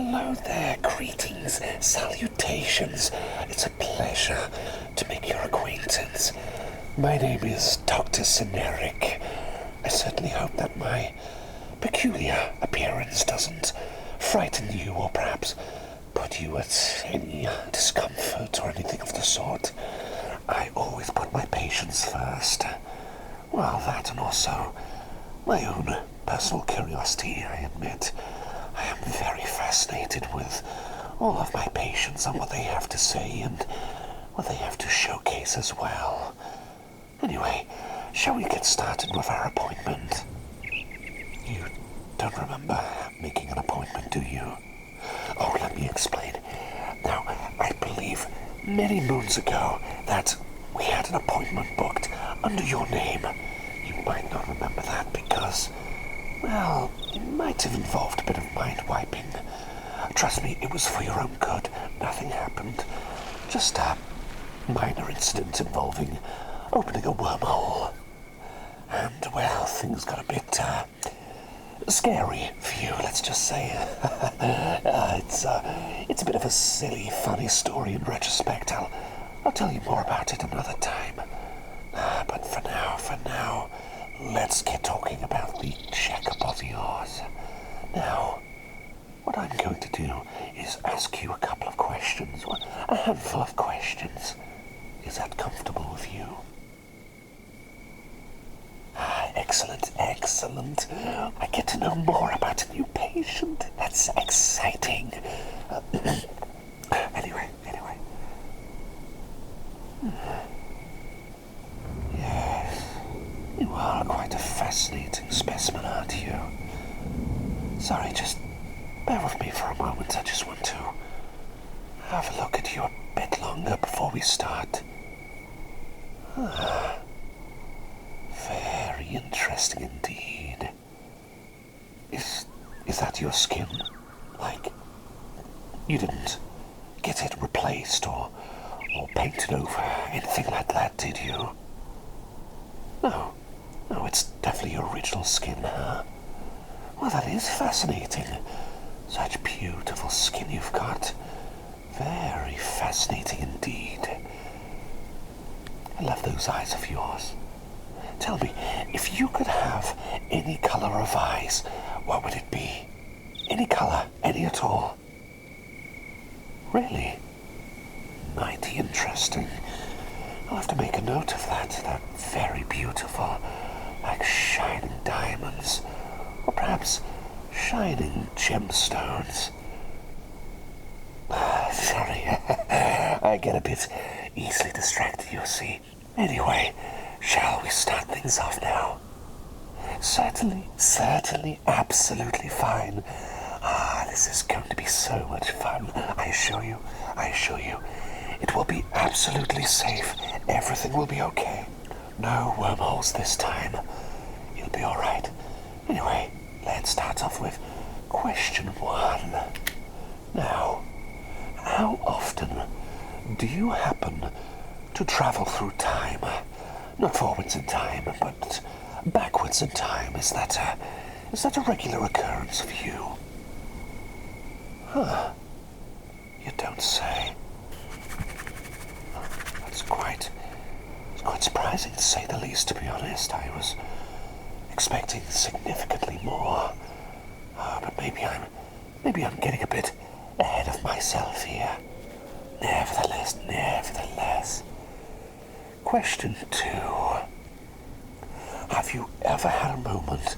hello there, greetings, salutations. It's a pleasure to make your acquaintance. My name is Dr. Cyneric. I certainly hope that my peculiar appearance doesn't frighten you or perhaps put you at any discomfort or anything of the sort. I always put my patients first. Well, that and also my own personal curiosity, I admit. I am very fascinated with all of my patients and what they have to say and what they have to showcase as well. Anyway, shall we get started with our appointment? You don't remember making an appointment, do you? Oh, let me explain. Now, I believe many moons ago that we had an appointment booked under your name. You might not remember that because, well, it might have involved a bit of mind wiping. Trust me, it was for your own good. Nothing happened. Just a minor incident involving opening a wormhole. And, well, things got a bit, scary for you, let's just say. It's a bit of a silly, funny story in retrospect. I'll tell you more about it another time. But for now, let's get talking about the checkup of yours. Now, what I'm going to do is ask you a couple of questions, a handful of questions. Is that comfortable with you? Excellent, excellent. I get to know more about a new patient. That's exciting. Anyway. Yes, you are quite a fascinating specimen, aren't you? Sorry, just bear with me for a moment. I just want to have a look at you a bit longer before we start. Very interesting indeed. Is that your skin? Like, you didn't get it replaced or painted over, anything like that, did you? No, it's definitely your original skin, huh? Well, that is fascinating. Such beautiful skin you've got. Very fascinating indeed. I love those eyes of yours. Tell me, if you could have any color of eyes, what would it be? Any color, any at all? Really? Mighty interesting. I'll have to make a note of that. They're very beautiful, like shining diamonds, or perhaps shining gemstones. Sorry, I get a bit easily distracted, you see. Anyway, shall we start things off now? Certainly, absolutely fine. This is going to be so much fun. I assure you. It will be absolutely safe. Everything will be okay. No wormholes this time. You'll be alright. Anyway, let's start off with question 1. Now, how often do you happen to travel through time? Not forwards in time, but backwards in time. Is that a regular occurrence for you? Huh. You don't say. It's quite surprising to say the least, to be honest. I was expecting significantly more. But maybe I'm getting a bit ahead of myself here. Nevertheless. Question 2. Have you ever had a moment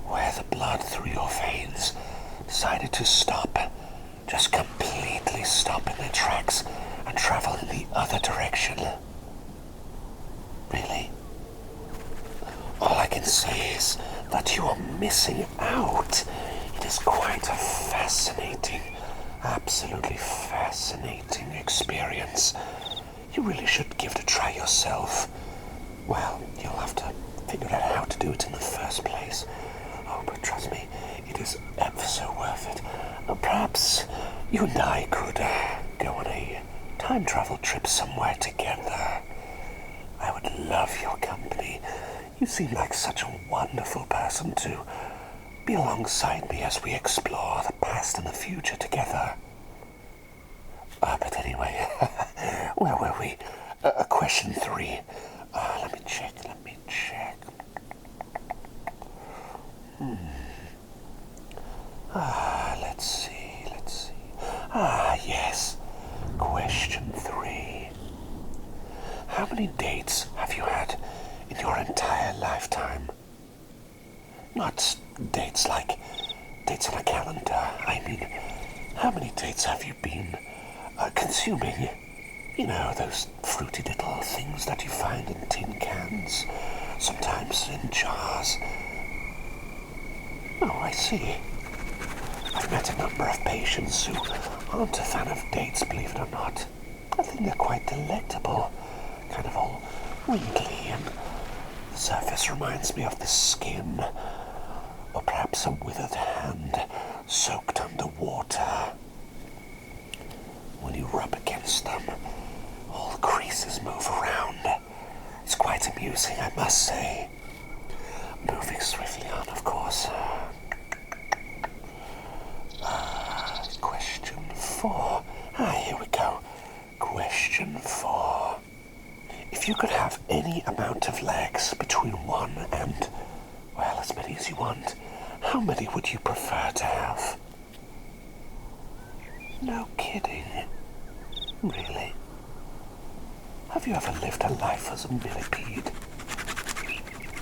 where the blood through your veins decided to stop, just completely stop in their tracks and travel in the other direction? Really? All I can say is that you are missing out. It is quite a fascinating, absolutely fascinating experience. You really should give it a try yourself. Well, you'll have to figure out how to do it in the first place. Oh, but trust me, it is ever so worth it. Perhaps you and I could go on a time travel trip somewhere together. I would love your company. You seem like such a wonderful person to Be alongside me as we explore the past and the future together. But anyway, where were we? Question 3. Let me check. Let's see. Yes. Question 3. How many dates have you had in your entire lifetime? Not dates like dates on a calendar. I mean, how many dates have you been consuming? You know, those fruity little things that you find in tin cans, sometimes in jars. Oh, I see. I've met a number of patients who aren't a fan of dates, believe it or not. I think they're quite delectable, kind of all wrinkly, and the surface reminds me of the skin, or perhaps a withered hand soaked under water. When you rub against them, all the creases move around. It's quite amusing, I must say. Moving swiftly on, of course. Question 4. Here we go. Question 4. If you could have any amount of legs between 1 and, well, as many as you want, how many would you prefer to have? No kidding. Really? Have you ever lived a life as a millipede?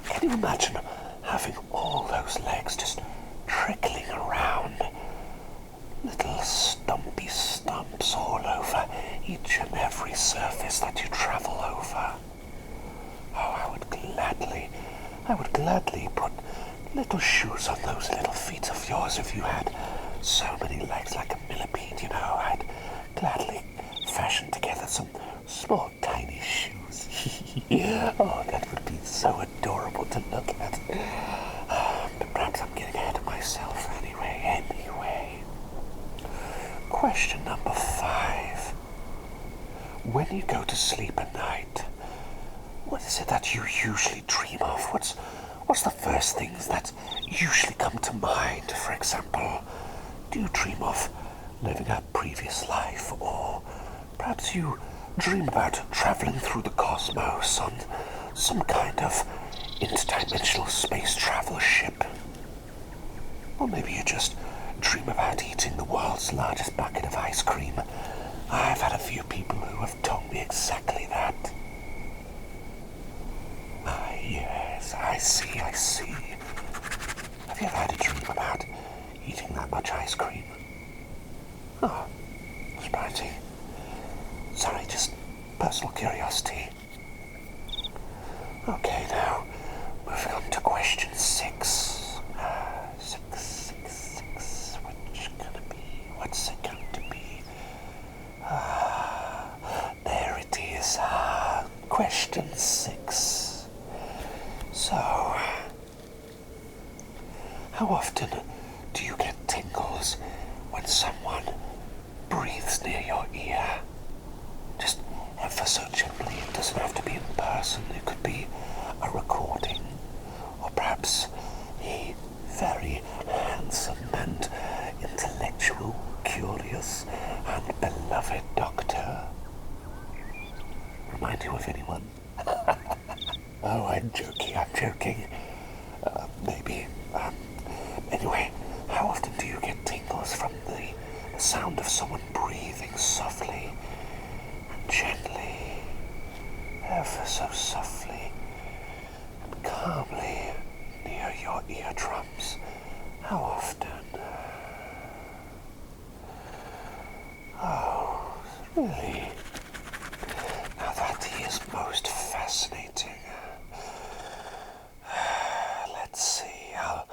Can you imagine having all those legs just trickling around? Little stumpy stumps all over each and every surface that you travel over. Oh, I would gladly put little shoes on those little feet of yours if you had so many legs like a millipede, you know. I'd gladly fashion together some small tiny shoes. Oh, that would be so adorable to look at. But perhaps I'm getting ahead of myself anyway. Question number 5. When you go to sleep at night, what is it that you usually dream of? What's the first things that usually come to mind? For example, do you dream of living a previous life, or perhaps you dream about traveling through the cosmos on some kind of interdimensional space travel ship? Or maybe you just dream about eating the world's largest bucket of ice cream. I've had a few people who have told me exactly that. Yes, I see. Have you ever had a dream about eating that much ice cream? Oh, surprising. Sorry, just personal curiosity. Okay, now, moving on to question 6. What's it going to be? There it is. Question 6. So, how often do you get tingles when someone breathes near your ear? Just ever so gently. It doesn't have to be in person. It could be a recording, or perhaps a very handsome and intellectual, curious and beloved doctor. Remind you of anyone? Oh, I'm joking. Maybe. Anyway, how often do you get tingles from the sound of someone breathing softly and gently, ever so softly and calmly near your eardrums? How often? Oh, really? Now that is most fascinating. Let's see, I'll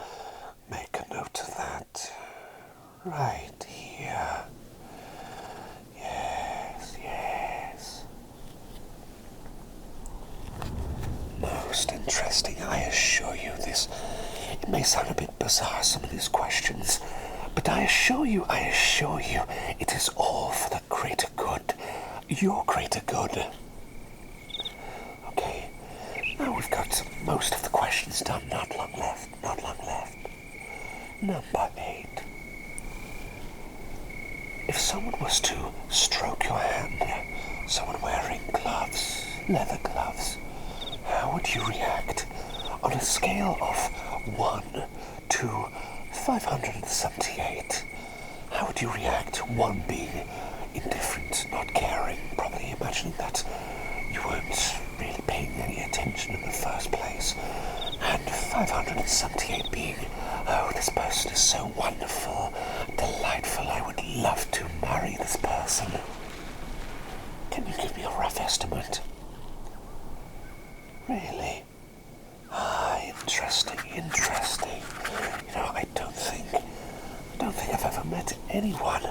make a note of that. Right here. Yes. Most interesting, I assure you. It may sound a bit bizarre, some of these questions, but I assure you, it is all for the greater good, your greater good. Okay, now we've got most of the questions done, not long left. Number 8. If someone was to stroke your hand, someone wearing gloves, leather gloves, how would you react on a scale of 1 to 578? How would you react? 1 being indifferent, not caring, probably imagining that you weren't really paying any attention in the first place, and 578 being, oh, this person is so wonderful, delightful, I would love to marry this person. Can you give me a rough estimate? Really? Interesting. I don't think I've ever met anyone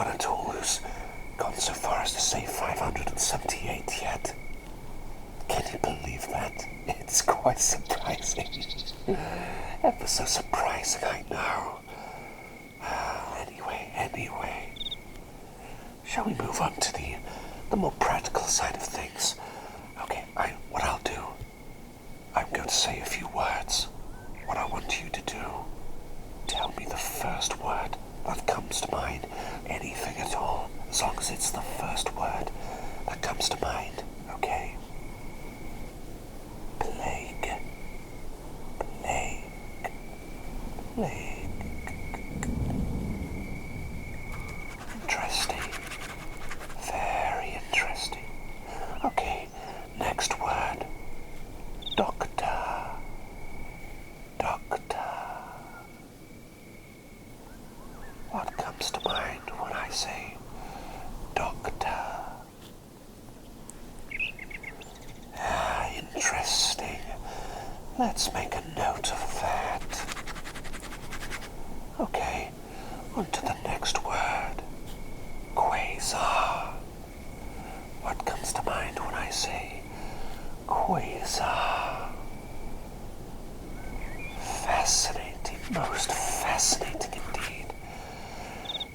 at all who's gone so far as to say 578 yet. Can you believe that? It's quite surprising. Ever so surprising, I know. Anyway. Shall we move on to the more practical side of things? Okay, what I'll do, I'm going to say a few words. What I want you to do, tell me the first word that comes to mind. Anything at all, as long as it's the first word that comes to mind, okay? Plague. Interesting. Very interesting. Okay, next word. Doctor. What comes to mind when I say doctor? Interesting. Let's make a note of that. Okay, on to the next word. Quasar. What comes to mind when I say quasar? Fascinating, most fascinating indeed.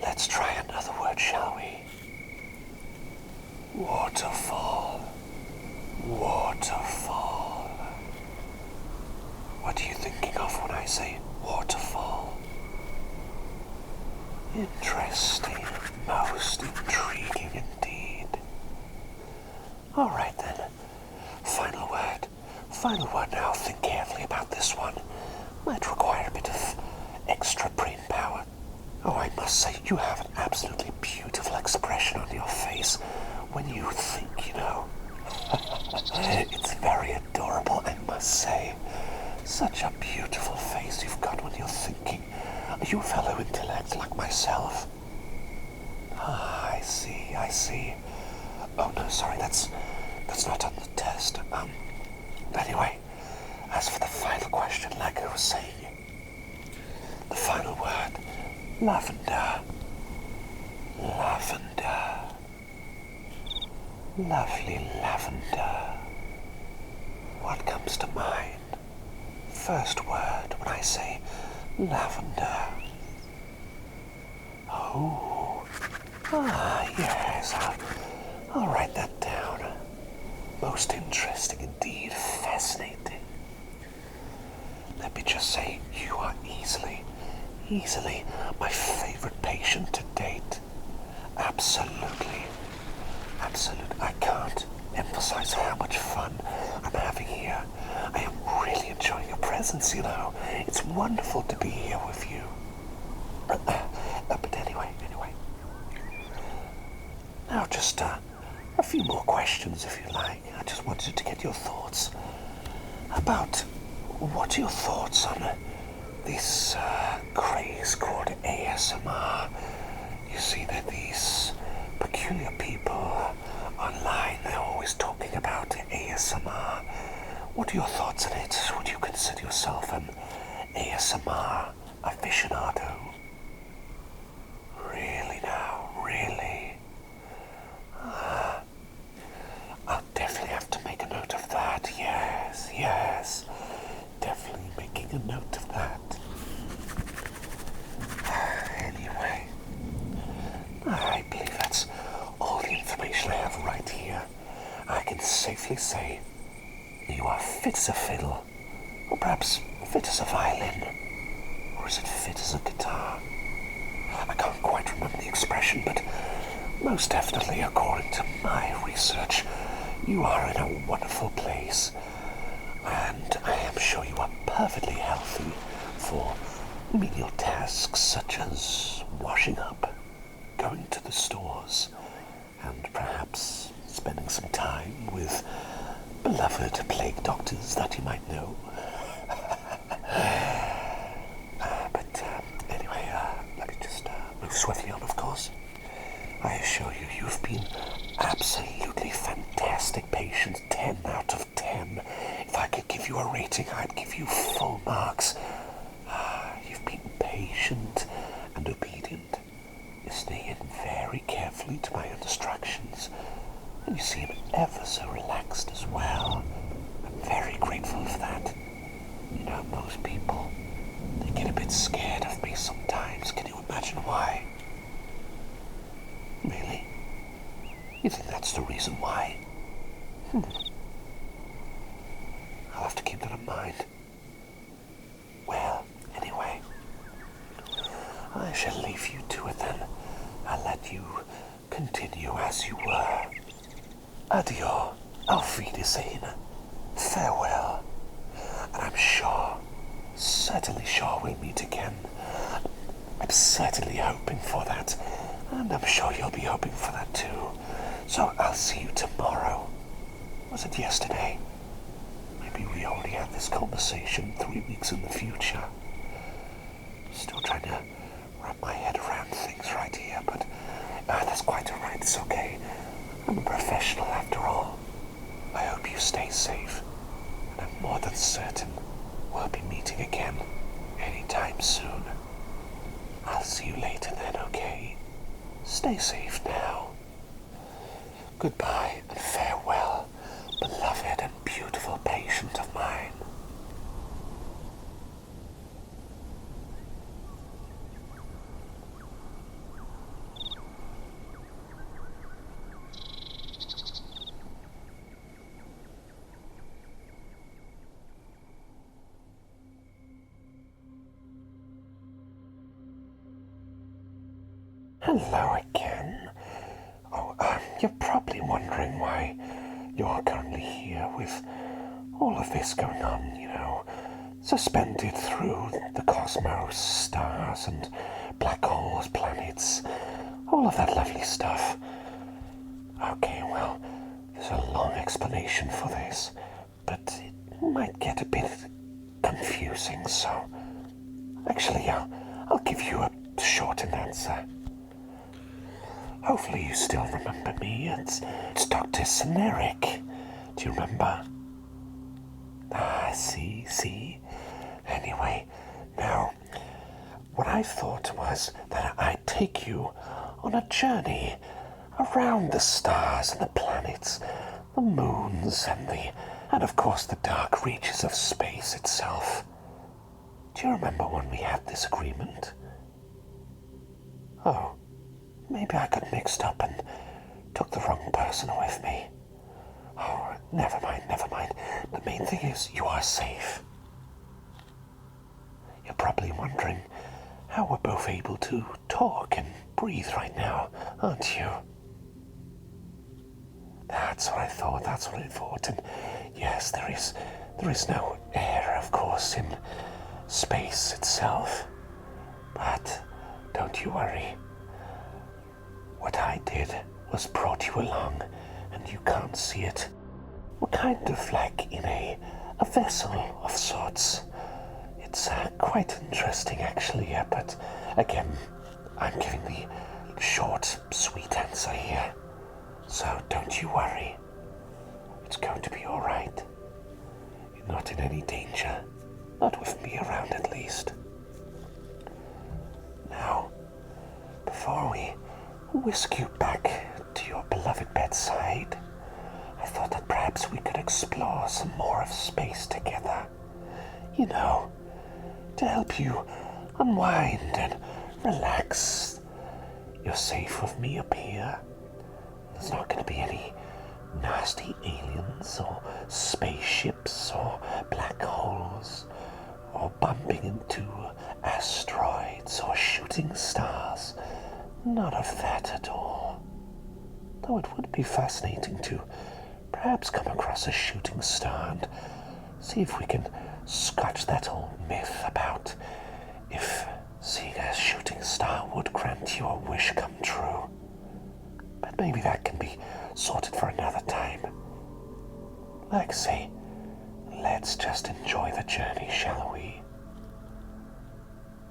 Let's try another word, shall we? Waterfall. What are you thinking of when I say waterfall? Interesting, most intriguing indeed. Alright then, final word now. Think carefully about this one. Might require a bit of extra brain power. Oh, I must say, you have an absolutely beautiful expression on your face when you think, It's very adorable, I must say. Such a beautiful face you've got when you're thinking. Are you a fellow intellect like myself? I see. Oh no, sorry, that's not on the test. Anyway, as for the final question, like I was saying, the final word, lavender. Lovely lavender. What comes to mind? First word when I say lavender. Oh, yes, I'll write that down. Most interesting indeed, fascinating. Let me just say, you are easily my favorite patient to date. Absolutely. I can't emphasize how much fun I'm having here. I am really enjoying your presence, It's wonderful to be here with you. But anyway. Now just a few more questions, if you like. I just wanted to get your thoughts about what are your thoughts on this craze called ASMR. You see, there are these peculiar people online, they're always talking about ASMR. What are your thoughts on it? Would you consider yourself an ASMR aficionado? Really now? Really? I'll definitely have to make a note of that. Yes. Definitely making a note of that. Anyway, I believe that's all the information I have right here. I can safely say you are fit as a fiddle, or perhaps fit as a violin. Or is expression, but most definitely, according to my research, you are in a wonderful place, and I am sure you are perfectly healthy for menial tasks such as washing up, going to the stores, and perhaps spending some time with beloved plague doctors that you might know. Anyway, let me just move swiftly on, of course. I assure you, you've been absolutely fantastic patient, 10 out of 10. If I could give you a rating, I'd give you full marks. You've been patient and obedient, listening in very carefully to my instructions, and you seem ever so relaxed as well. I'm very grateful for that. You know, most people, they get a bit scared of me sometimes. Can you imagine why? Really? You think that's the reason why? I'll have to keep that in mind. Well, anyway, I shall leave you to it then. I'll let you continue as you were. Adieu, auf Wiedersehen, farewell. And I'm sure, certainly sure we'll meet again. I'm certainly hoping for that, and I'm sure you'll be hoping for that too. So I'll see you tomorrow. Was it yesterday? Maybe we already had this conversation 3 weeks in the future. Still trying to wrap my head around things right here, but that's quite alright, it's okay. I'm a professional after all. I hope you stay safe, and I'm more than certain we'll be meeting again anytime soon. I'll see you later then, okay? Stay safe now. Goodbye and farewell, beloved and beautiful patient of mine. Hello again. You're probably wondering why you're currently here with all of this going on, you know, suspended through the cosmos, stars and black holes, planets, all of that lovely stuff. Okay, well, there's a long explanation for this, but it might get a bit confusing, so actually, I'll give you a shortened answer. Hopefully you still remember me. It's Dr. Cyneric. Do you remember? See? Anyway, now, what I thought was that I'd take you on a journey around the stars and the planets, the moons and of course the dark reaches of space itself. Do you remember when we had this agreement? Oh. Maybe I got mixed up and took the wrong person with me. Oh, never mind. The main thing is you are safe. You're probably wondering how we're both able to talk and breathe right now, aren't you? That's what I thought. And yes, there is no air, of course, in space itself. But don't you worry. What I did was brought you along, and you can't see it. We're kind of like in a vessel of sorts. It's quite interesting, actually, but again, I'm giving the short, sweet answer here. So don't you worry. It's going to be all right. You're not in any danger. Not with me around, at least. Now, before we whisk you back to your beloved bedside, I thought that perhaps we could explore some more of space together. You know, to help you unwind and relax. You're safe with me up here. There's not going to be any nasty aliens or spaceships or black holes or bumping into asteroids or shooting stars. None of that at all. Though it would be fascinating to perhaps come across a shooting star and see if we can scratch that old myth about if seeing a shooting star would grant you a wish come true. But maybe that can be sorted for another time. Like I say, let's just enjoy the journey, shall we?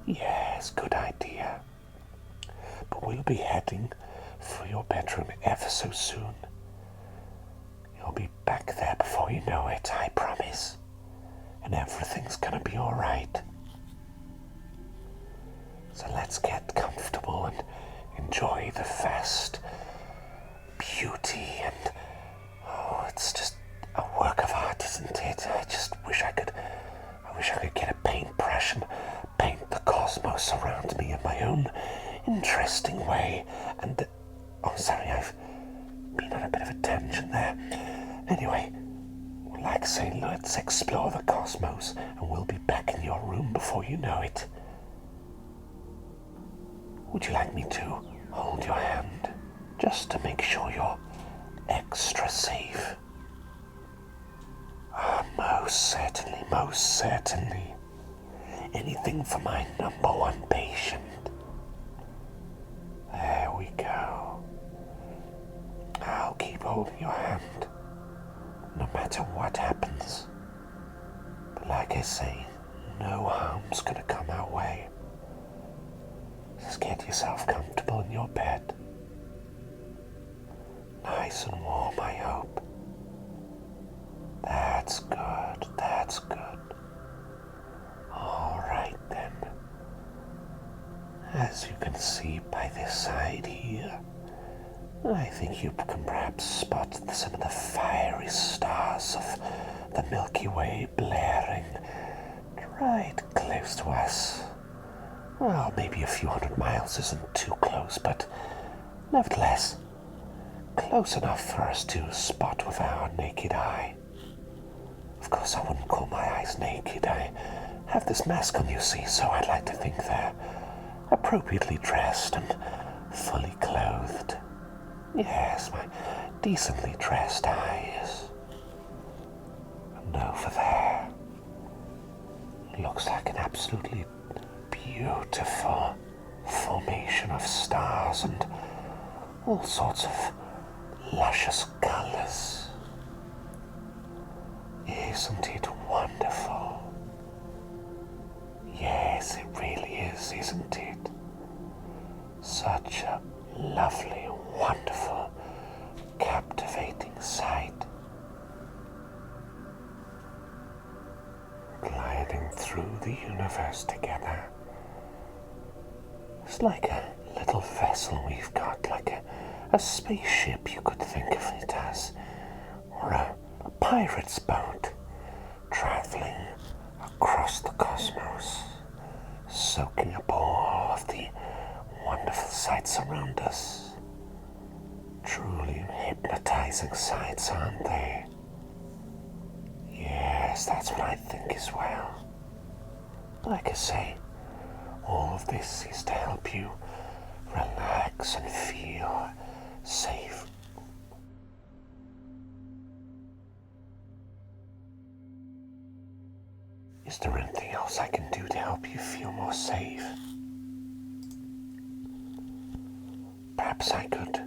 Yes, good idea. But we'll be heading for your bedroom ever so soon. You'll be back there before you know it, I promise. And everything's gonna be alright. So let's get comfortable and enjoy the vast beauty and it's just a work of art, isn't it? I wish I could get a paintbrush and paint the cosmos around me in my own interesting way. And sorry, I've been on a bit of a tangent there. Anyway, like I say, let's explore the cosmos, and we'll be back in your room before you know it. Would you like me to hold your hand, just to make sure you're extra safe? Most certainly, most certainly. Anything for my number one patient. There we go. I'll keep holding your hand, no matter what happens. But like I say, no harm's gonna come our way. Just get yourself comfortable in your bed. Nice and warm, I hope. That's good, that's good. Alright then. As you can see by this side here, I think you can perhaps spot some of the fiery stars of the Milky Way blaring right close to us. Well, maybe a few hundred miles isn't too close, but nevertheless, close enough for us to spot with our naked eye. Of course, I wouldn't call my eyes naked. I have this mask on, you see, so I'd like to think they're appropriately dressed and fully clothed. Yes, my decently dressed eyes. And over there, looks like an absolutely beautiful formation of stars and all sorts of luscious colors. Isn't it wonderful? Yes, it really is, isn't it? Such a lovely, wonderful, captivating sight. Gliding through the universe together. It's like a little vessel we've got, like a spaceship, you could think of it as, or a pirate's boat, traveling across the cosmos, soaking up all of the wonderful sights around us. Truly hypnotizing sights, aren't they? Yes, that's what I think as well. Like I say, all of this is to help you relax and feel safe. Is there anything else I can do to help you feel more safe? Perhaps I could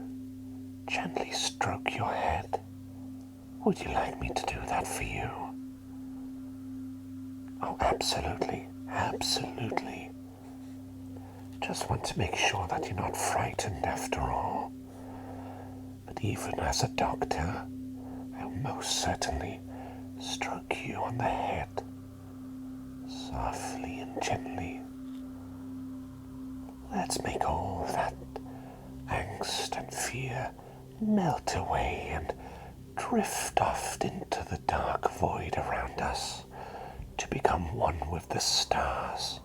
gently stroke your head. Would you like me to do that for you? Oh, absolutely, absolutely. Just want to make sure that you're not frightened after all. But even as a doctor, I'll most certainly stroke you on the head, softly and gently. Let's make all that angst and fear melt away and drift off into the dark void around us to become one with the stars.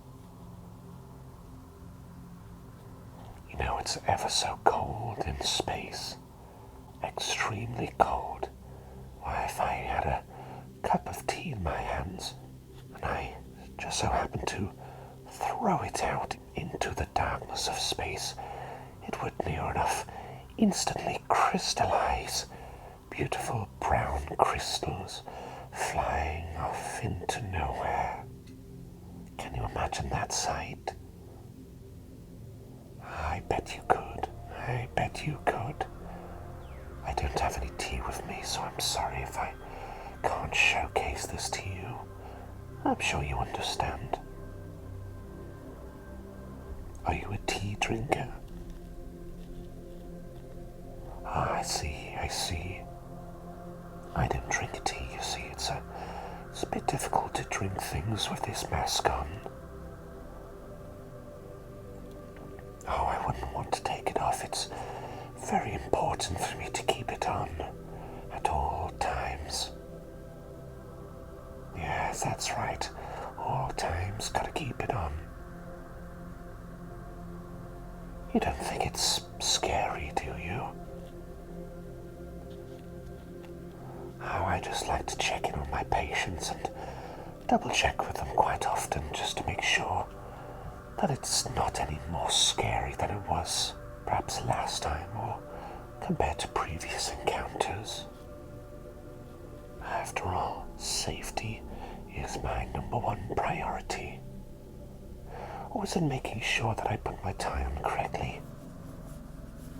You know, it's ever so cold in space, extremely cold. Why, if I had a cup of tea in my hands and I just so happened to throw it out into the darkness of space, it would near enough instantly crystallize beautiful brown crystals flying off into nowhere. Can you imagine that sight? I bet you could. I bet you could. I don't have any tea with me, so I'm sorry if I can't showcase this to you. I'm sure you understand. Are you a tea drinker? Ah, I see, I see. I don't drink tea, you see. It's a bit difficult to drink things with this mask on. Oh, I wouldn't want to take it off. It's very important for me to keep it on at all times. Yes, that's right. All times, gotta keep it on. You don't think it's scary, do you? Oh, I just like to check in on my patients and double check with them quite often just to make sure that it's not any more scary than it was perhaps last time or compared to previous encounters. After all, safety is my #1 priority. Or is it making sure that I put my tie on correctly?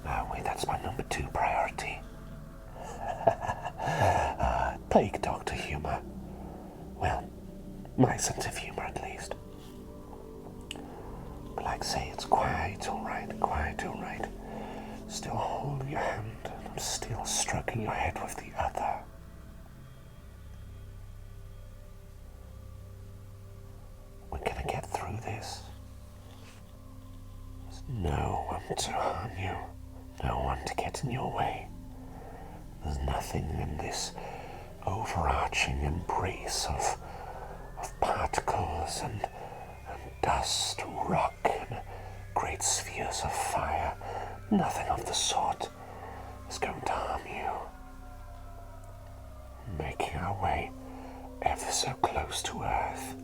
Oh wait, that's my #2 priority. Plague doctor humor. Well, my sense of humor at least. But like I say, it's quite alright. Still holding your hand and I'm still stroking your head with the other. We're gonna get through this. There's no one to harm you, no one to get in your way. There's nothing in this overarching embrace of particles and dust, rock, and great spheres of fire. Nothing of the sort is going to harm you. Making our way ever so close to Earth.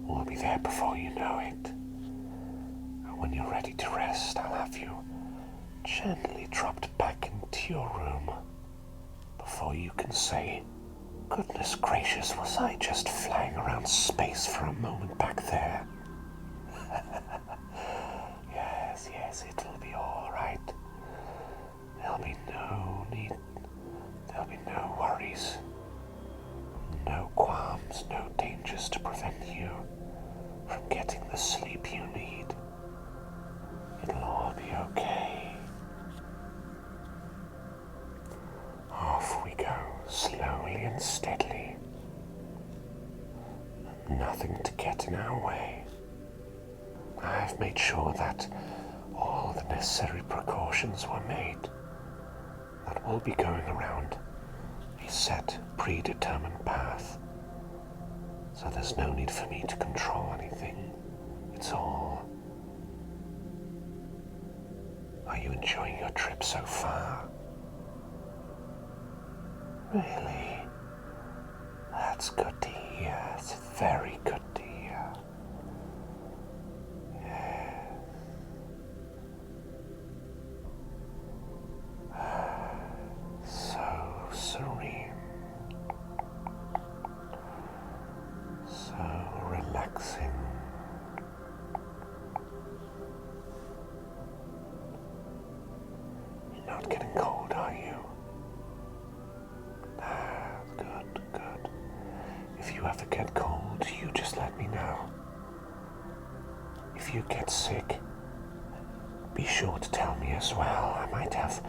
We'll be there before you know it. And when you're ready to rest, I'll have you gently dropped back into your room before you can say, "Goodness gracious, was I just flying around space for a moment back there?" Yes, it'll be all right. There'll be no worries, no qualms, no dangers to prevent you from getting the sleep you need. It'll all be okay. Off we go, slowly and steadily. Nothing to get in our way. I've made sure that all the necessary precautions were made. That we'll be going around a set, predetermined path. So there's no need for me to control anything. It's all... Are you enjoying your trip so far? Really? That's good to hear. It's very good to hear. Yes. So serene. So relaxing. You're not getting cold, are you? Good. If you ever get cold, you just let me know. If you get sick, be sure to tell me as well. I might have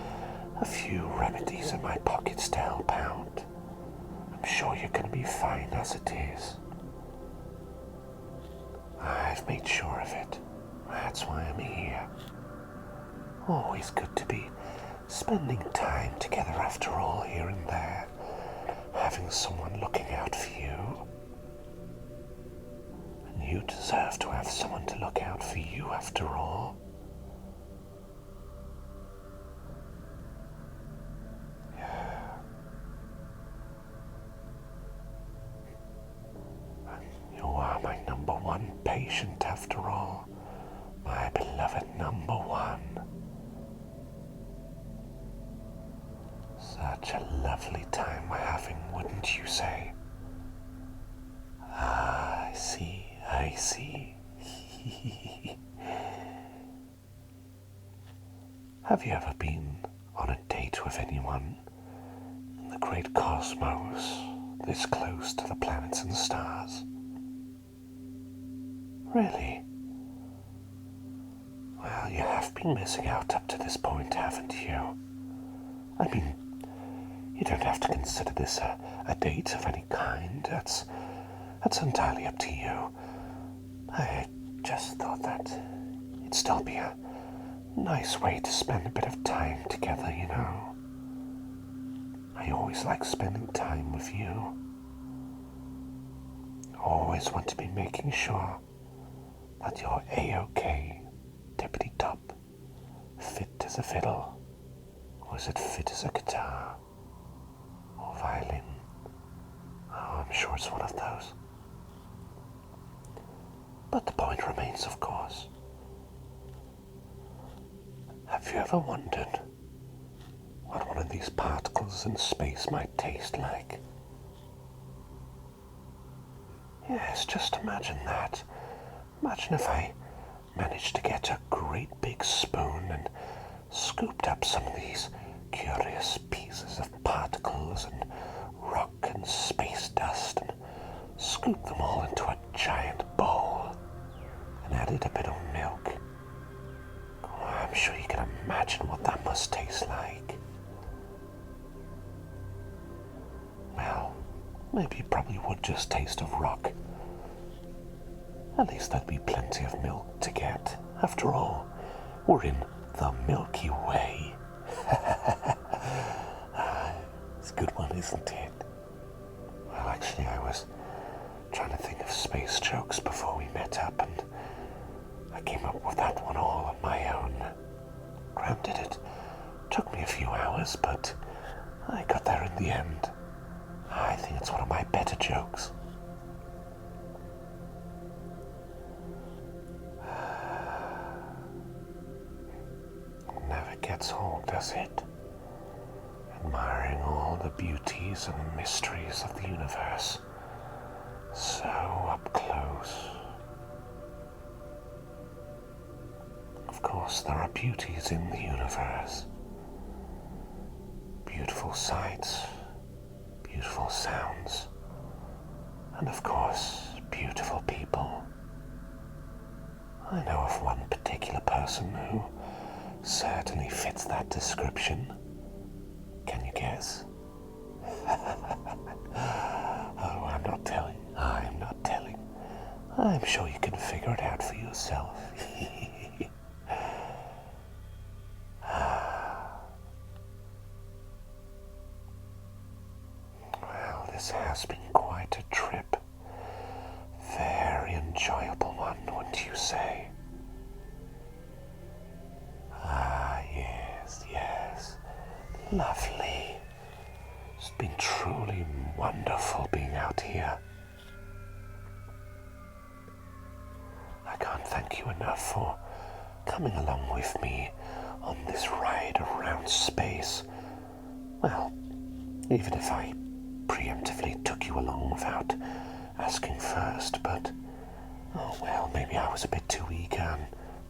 a few remedies in my pockets to help out. I'm sure you're going to be fine as it is. I've made sure of it. That's why I'm here. Always good to be spending time together after all, here and there. Having someone looking out for you. And you deserve to have someone to look out for you after all. Yeah. And you are my #1 patient after all. My beloved number one. Such a lovely time we're having, wouldn't you say? Ah, I see, I see. Have you ever been on a date with anyone in the great cosmos, this close to the planets and stars? Really? Well, you have been missing out up to this point, haven't you? I mean, you don't have to consider this a date of any kind. That's entirely up to you. I just thought that it'd still be a nice way to spend a bit of time together, you know. I always like spending time with you. Always want to be making sure that you're A-OK, tippity-top, fit as a fiddle, or is it fit as a guitar, or violin? Oh, I'm sure it's one of those. But the point remains, of course. Have you ever wondered what one of these particles in space might taste like? Yes, just imagine that. Imagine if I managed to get a great big spoon and scooped up some of these curious pieces of particles and rock and space dust and scooped them all into a giant bowl and added a bit of milk. Oh, I'm sure you can imagine what that must taste like. Well, maybe it probably would just taste of rock. At least there'd be plenty of milk to get. After all, we're in the Milky Way. It's a good one, isn't it? Well, actually, I was trying to think of space jokes before we met up, and I came up with that one all on my own. Granted, it took me a few hours, but I got there in the end. I think it's one of my better jokes. Never gets old, does it? Admiring all the beauties and mysteries of the universe, so up close. Of course, there are beauties in the universe. Beautiful sights, beautiful sounds, and of course, beautiful people. I know of one particular person who certainly fits that description. Can you guess? Oh, I'm not telling. I'm sure you can figure it out for yourself. Well, this has been quite a trip. Very enjoyable one, wouldn't you say? Ah, yes. Lovely. It's been truly wonderful being out here. I can't thank you enough for coming along with me on this ride around space. Well, even if I preemptively took you along without asking first, but, oh well, maybe I was a bit too eager and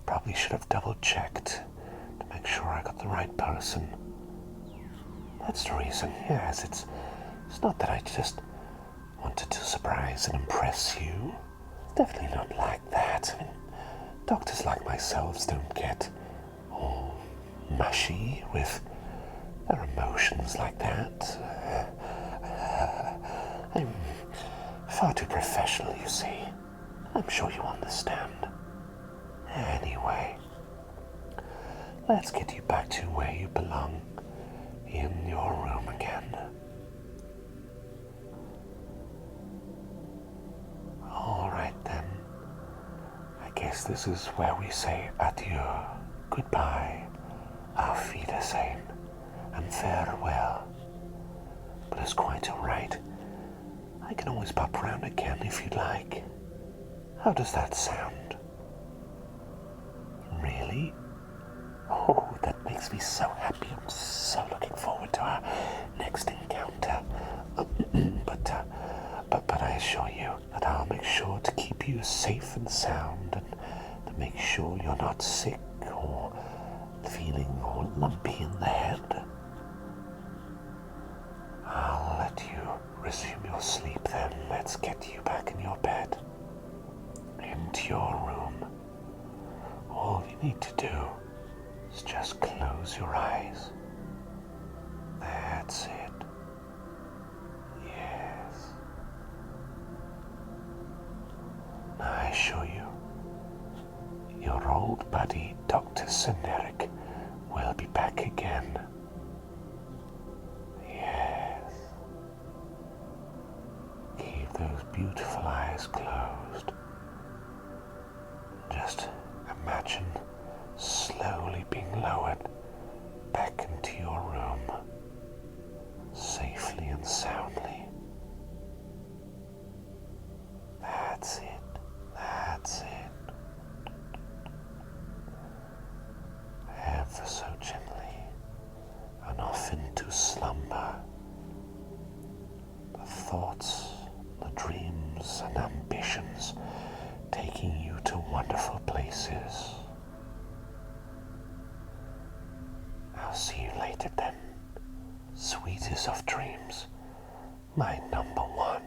probably should have double-checked to make sure I got the right person. That's the reason, yes, it's not that I just wanted to surprise and impress you. It's definitely not like that. I mean, doctors like myself don't get all mushy with their emotions like that. I'm far too professional, you see. I'm sure you understand. Anyway, let's get you back to where you belong, in your room again. Alright then, I guess this is where we say adieu, goodbye, auf Wiedersehen, and farewell. But it's quite alright. I can always pop round again if you'd like. How does that sound? makes me so happy. I'm so looking forward to our next encounter. But I assure you that I'll make sure to keep you safe and sound, and to make sure you're not sick or feeling all lumpy in the head. I'll let you resume your sleep then. Let's get you back in your bed, into your room. All you need to do is just close your eyes. That's it. Yes. I assure you, your old buddy, Dr. Cyneric, will be back again. Yes. Keep those beautiful eyes closed. Just imagine slowly being lowered back into your room, safely and soundly. That's it. That's it. Ever so gently, and off into slumber. The thoughts, the dreams and ambitions taking you to wonderful places. I'll see you later then, sweetest of dreams, my number one.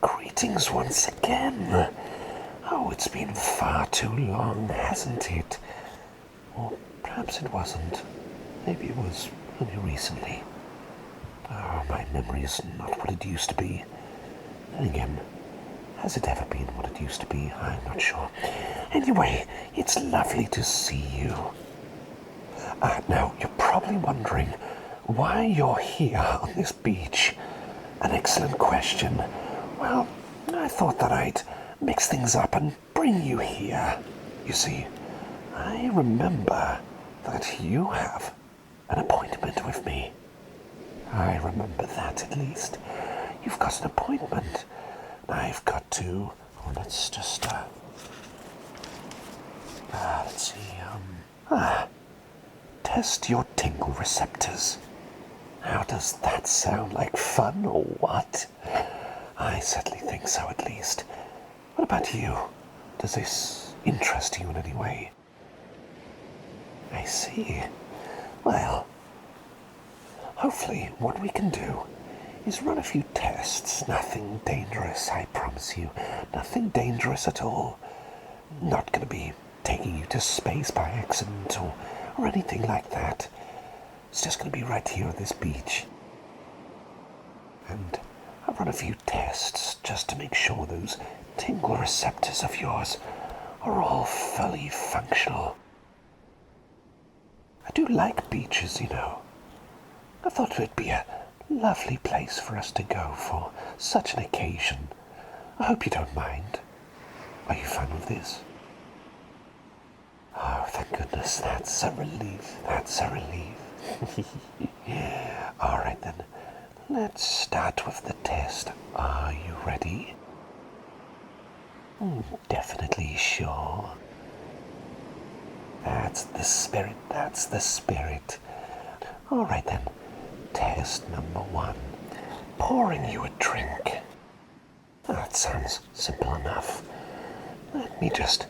Greetings once again. Oh, it's been far too long, hasn't it? Or perhaps it wasn't. Maybe it was only recently. Oh, my memory is not what it used to be. Then again, has it ever been what it used to be? I'm not sure. Anyway, it's lovely to see you. Now, you're probably wondering why you're here on this beach. An excellent question. Well, I thought that I'd mix things up and bring you here. You see, I remember that you have an appointment with me. I remember that at least. You've got an appointment. I've got to... Oh, let's just... let's see, test your tingle receptors. How does that sound? Like fun or what? I certainly think so, at least. What about you? Does this interest you in any way? I see. Well, hopefully what we can do is run a few tests. Nothing dangerous, I promise you. Nothing dangerous at all. Not going to be taking you to space by accident or anything like that. It's just going to be right here on this beach. And I'll run a few tests just to make sure those tingle receptors of yours are all fully functional. I do like beaches, you know. I thought it would be a lovely place for us to go for such an occasion. I hope you don't mind. Are you fine with this? Oh, thank goodness, that's a relief. That's a relief. All right then, let's start with the test. Are you ready? Definitely sure. That's the spirit, that's the spirit. All right then, test number 1. Pouring you a drink. That sounds simple enough. Let me just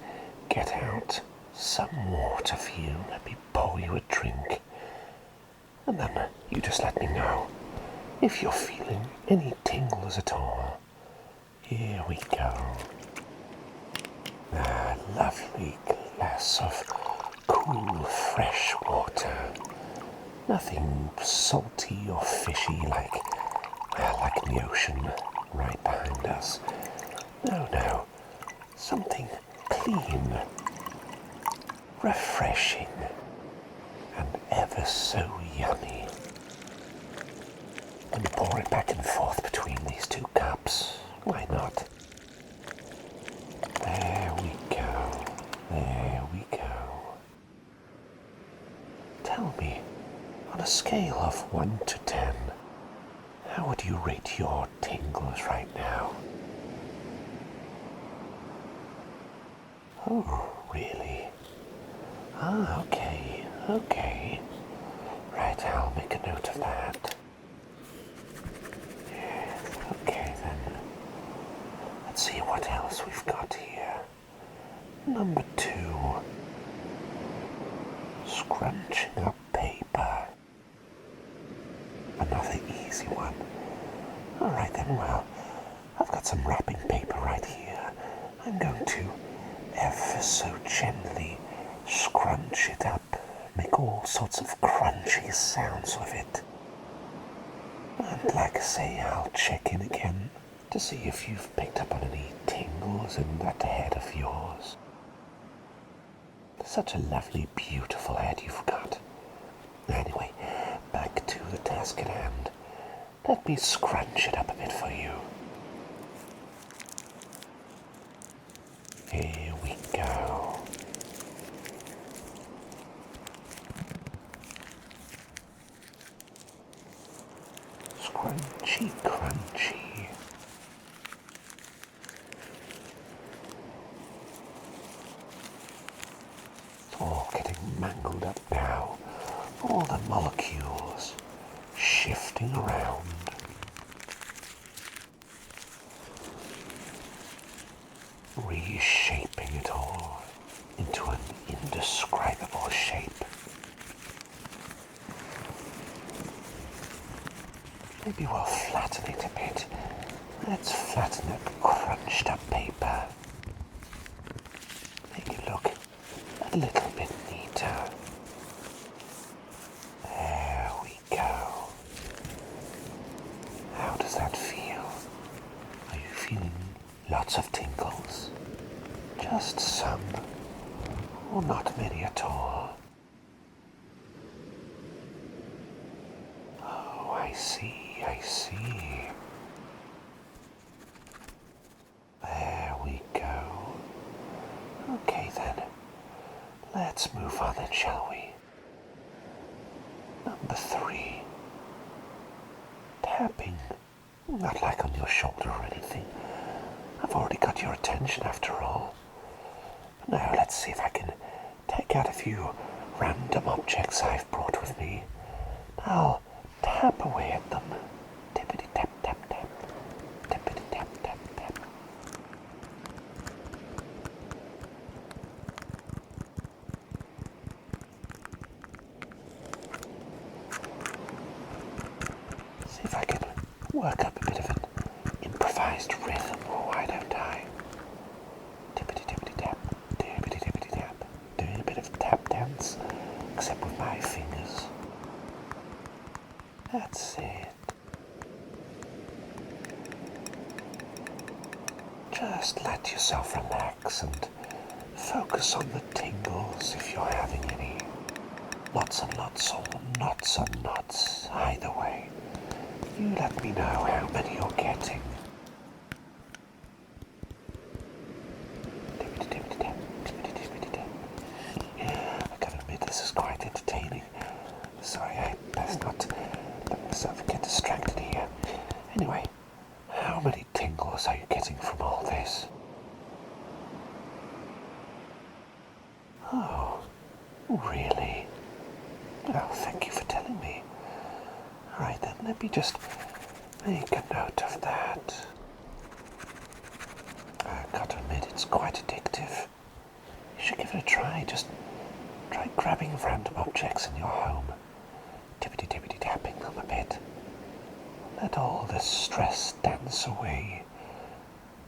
get out some water for you. Let me pour you a drink. And then you just let me know if you're feeling any tingles at all. Here we go. A lovely glass of cool, fresh water. Nothing salty or fishy like in the ocean right behind us. No. Something clean, refreshing, and ever so yummy. Let me pour it back and forth between these 2 cups. Why not? There we go. There we go. Tell me, on a scale of 1 to 10, how would you rate your tingles right now? Oh, really? Ah, okay, okay. Right, I'll make a note of that. Yes, okay then. Let's see what else we've got here. Number 2. Scrunching up paper. Another easy one. Alright then, well, I've got some wrapping paper right here. I'm going to ever so gently scrunch it up, make all sorts of crunchy sounds with it. And like I say, I'll check in again to see if you've picked up on any tingles in that head of yours. Such a lovely, beautiful head you've got. Anyway, back to the task at hand. Let me scrunch it up a bit for you. Here we go. Scrunchy, crunchy. It's all getting mangled up now. All the molecules shifting around. Reshaping it all into an indescribable shape. Maybe we'll flatten it a bit. Let's flatten that crunched up paper. Make it look a little bit neater. There we go. How does that feel? Are you feeling lots of tingles? Just some, or not many at all? Oh, I see, I see. There we go. Okay then, let's move on then, shall we? Number 3. Tapping. Not like on your shoulder or anything. I've already got your attention after all. But now let's see if I can take out a few random objects I've brought with me. I'll tap away at them. Tippity tap tap tap. Tippity tap tap tap. See if I can work up a bit of an improvised rhythm, or why don't I? Tippity tippity tap, tippity tippity tap. Doing a bit of tap dance, except with my fingers. That's it. Just let yourself relax and focus on the tingles if you're having any. Lots and lots, or knots and knots, either way. You let me know how many you're getting. I gotta admit, this is quite entertaining. Sorry, I best not let myself get distracted here. Anyway, how many tingles are you getting from all this? Oh, really? Oh, thank you for telling me. Alright then, let me just make a note of that. I've got to admit, it's quite addictive. You should give it a try. Just try grabbing random objects in your home, tippity-tippity tapping them a bit. Let all the stress dance away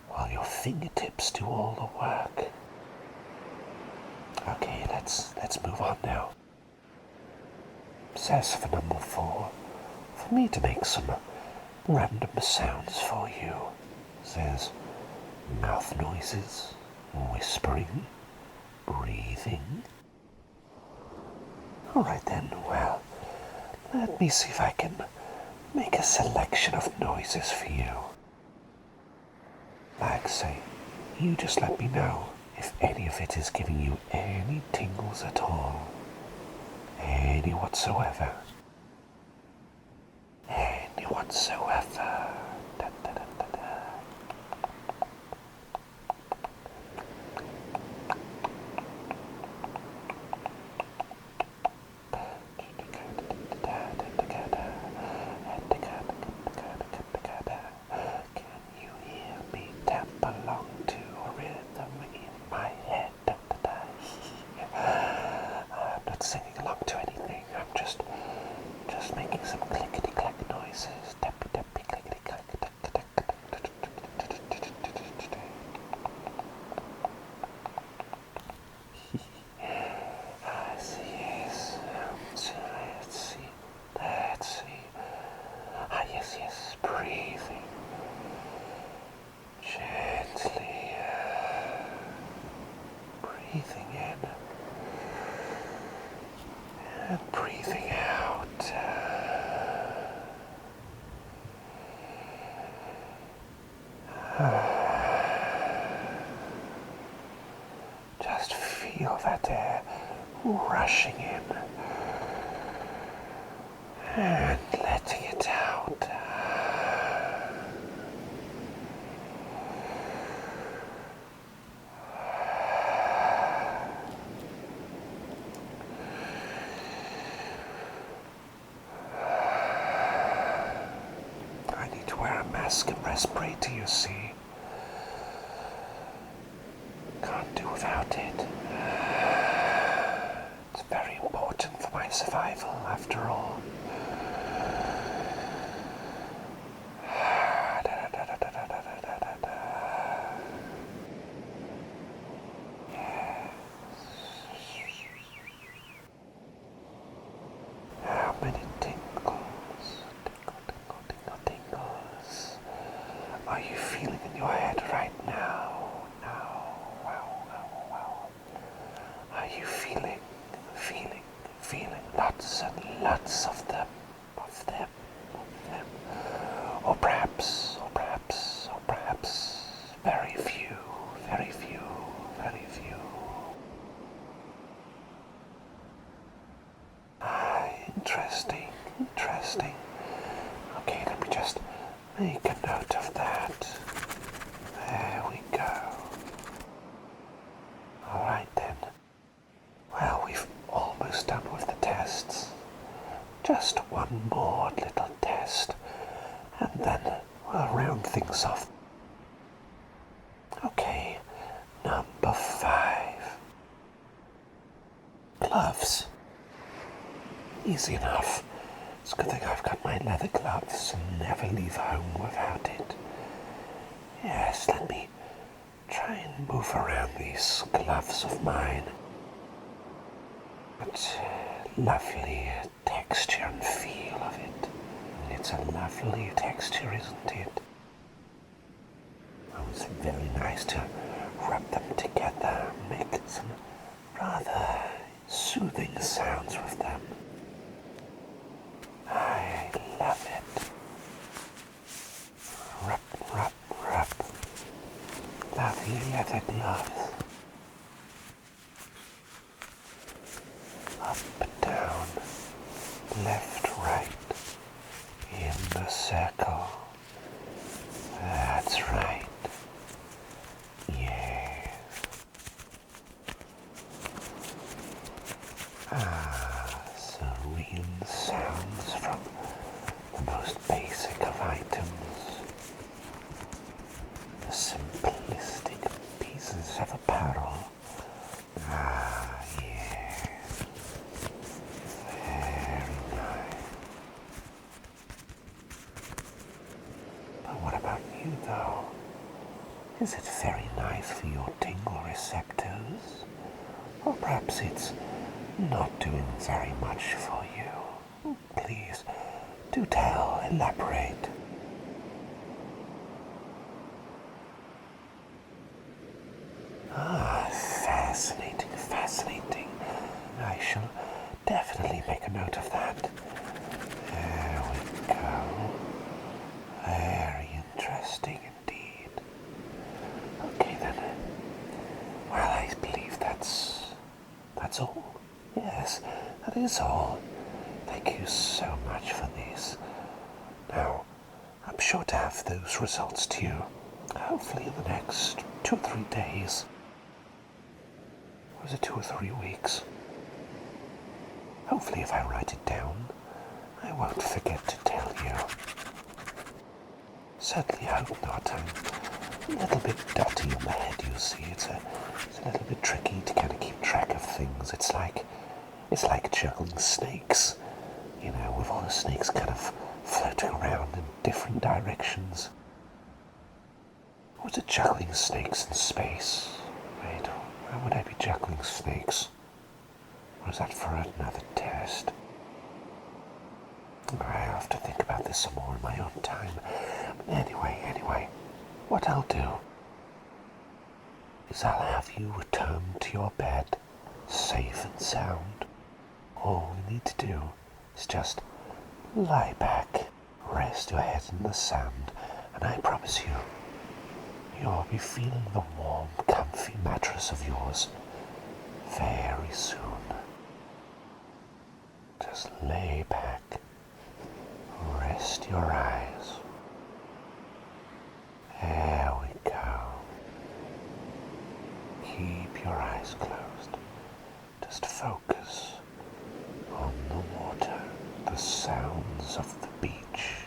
while your fingertips do all the work. Okay, let's move on now. Says for number 4, for me to make some random sounds for you. Says mouth noises, whispering, breathing. Alright then, well, let me see if I can make a selection of noises for you. Like, say, You just let me know if any of it is giving you any tingles at all. Any whatsoever. Any whatsoever. Da, da, da, da, da. Can you hear me tap along to a rhythm in my head? Da, da, da. I'm not singing along to anything. I'm just making some clickety-clack noises. Tappy, tappy, clickety-clack. Yes. Let's see. Yes. Breathing. Gently. Breathing in. And breathing out. Just feel that air rushing in and letting it out. I need to wear a mask and respirator, you see. Can't do without it. It's very important for my survival, after all. How many tingles? Tingles. Are you feeling in your head right now? Are you feeling lots and lots of them, or perhaps very few. Interesting. Okay, let me just make a note of that. There we go. Alright then. Well, we've almost done with the tests. Just one more little test, and then we'll round things off. Okay, number 5. Gloves. Easy enough. It's a good thing I've got my leather gloves and never leave home without it. Yes, let me try and move around these gloves of mine. But lovely texture and feel of it. It's a lovely texture, isn't it? Oh, it's very nice to rub them together, make some rather soothing sounds with them. I love it. Rub. Lovely leather gloves. Up and down, left, right, in the circle. That's right. Yes. Serene sounds from the most basic of items. The simplistic pieces of apparel. Yes. Very nice. But what about you, though? Is it very nice for your tingle receptors? Or perhaps it's not doing very much for you? Please, do tell, elaborate. Fascinating. I shall definitely make a note of that. There we go. Very interesting indeed. Okay then. That's all. Yes, that is all. Thank you so much for this. Now, I'm sure to have those results to you, hopefully in the next 2 or 3 days. Or is it 2 or 3 weeks? Hopefully if I write it down, I won't forget to tell you. Certainly I hope not. I'm a little bit dotty in the head, you see. It's a little bit tricky to kind of keep track of things. It's like juggling snakes, you know, with all the snakes kind of floating around in different directions. Or was it juggling snakes in space? Wait, why would I be juggling snakes? Or is that for another test? I have to think about this some more in my own time. Anyway, what I'll do is I'll have you return to your bed, safe and sound. All you need to do is just lie back, rest your head in the sand, and I promise you, you'll be feeling the warm, comfy mattress of yours very soon. Just lay back, rest your eyes. There we go. Keep your eyes closed. Just focus on the water, the sounds of the beach,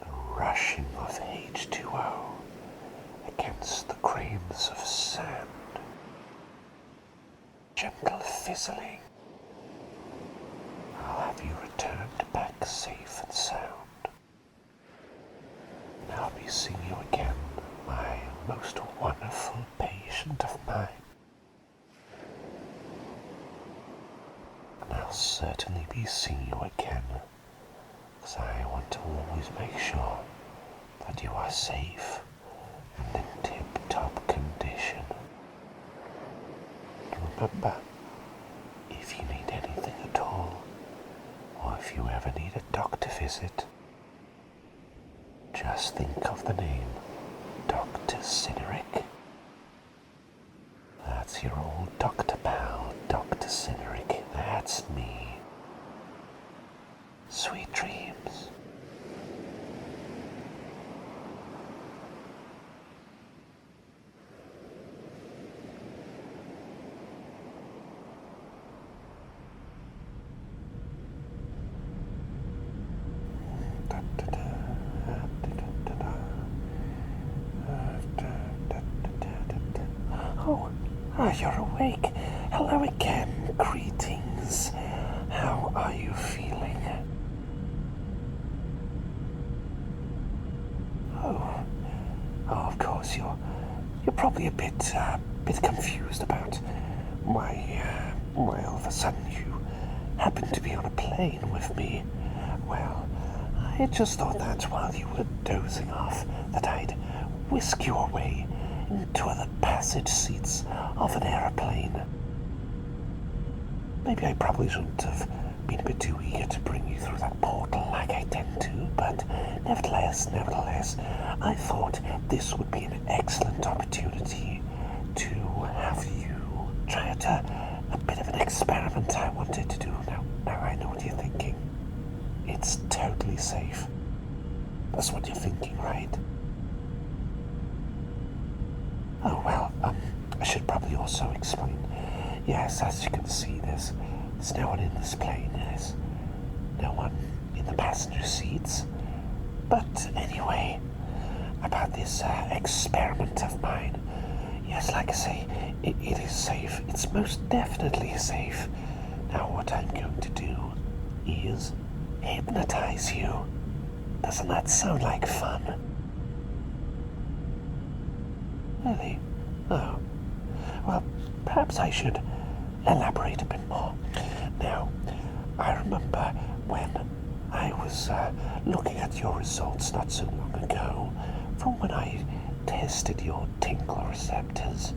the rushing of H2O against the grains of sand, gentle fizzling. I'll have you returned back safe and sound. And I'll be seeing you again, my most wonderful patient of mine. And I'll certainly be seeing you again, because I want to always make sure that you are safe and in tip-top condition. And remember, if you need anything at all, or if you ever need a doctor visit, just think of the name Dr. Cyneric. That's your old doctor pal, Dr. Cyneric. That's me. Sweet dreams. Oh, you're awake. Hello again. Greetings. How are you feeling? Oh, of course, you're probably a bit confused about why all of a sudden you happened to be on a plane with me. Well, I just thought that while you were dozing off, that I'd whisk you away into the passage seats of an aeroplane. Maybe I probably shouldn't have been a bit too eager to bring you through that portal like I tend to, but nevertheless, I thought this would be an excellent opportunity to have you try out a bit of an experiment I wanted to do. Now I know what you're thinking. It's totally safe. That's what you're thinking, right? Oh, well, I should probably also explain. Yes, as you can see, there's no one in this plane. There's no one in the passenger seats. But anyway, about this experiment of mine. Yes, like I say, it is safe. It's most definitely safe. Now, what I'm going to do is hypnotize you. Doesn't that sound like fun? Really? Oh. Well, perhaps I should elaborate a bit more. Now, I remember when I was looking at your results not so long ago, from when I tested your tingle receptors,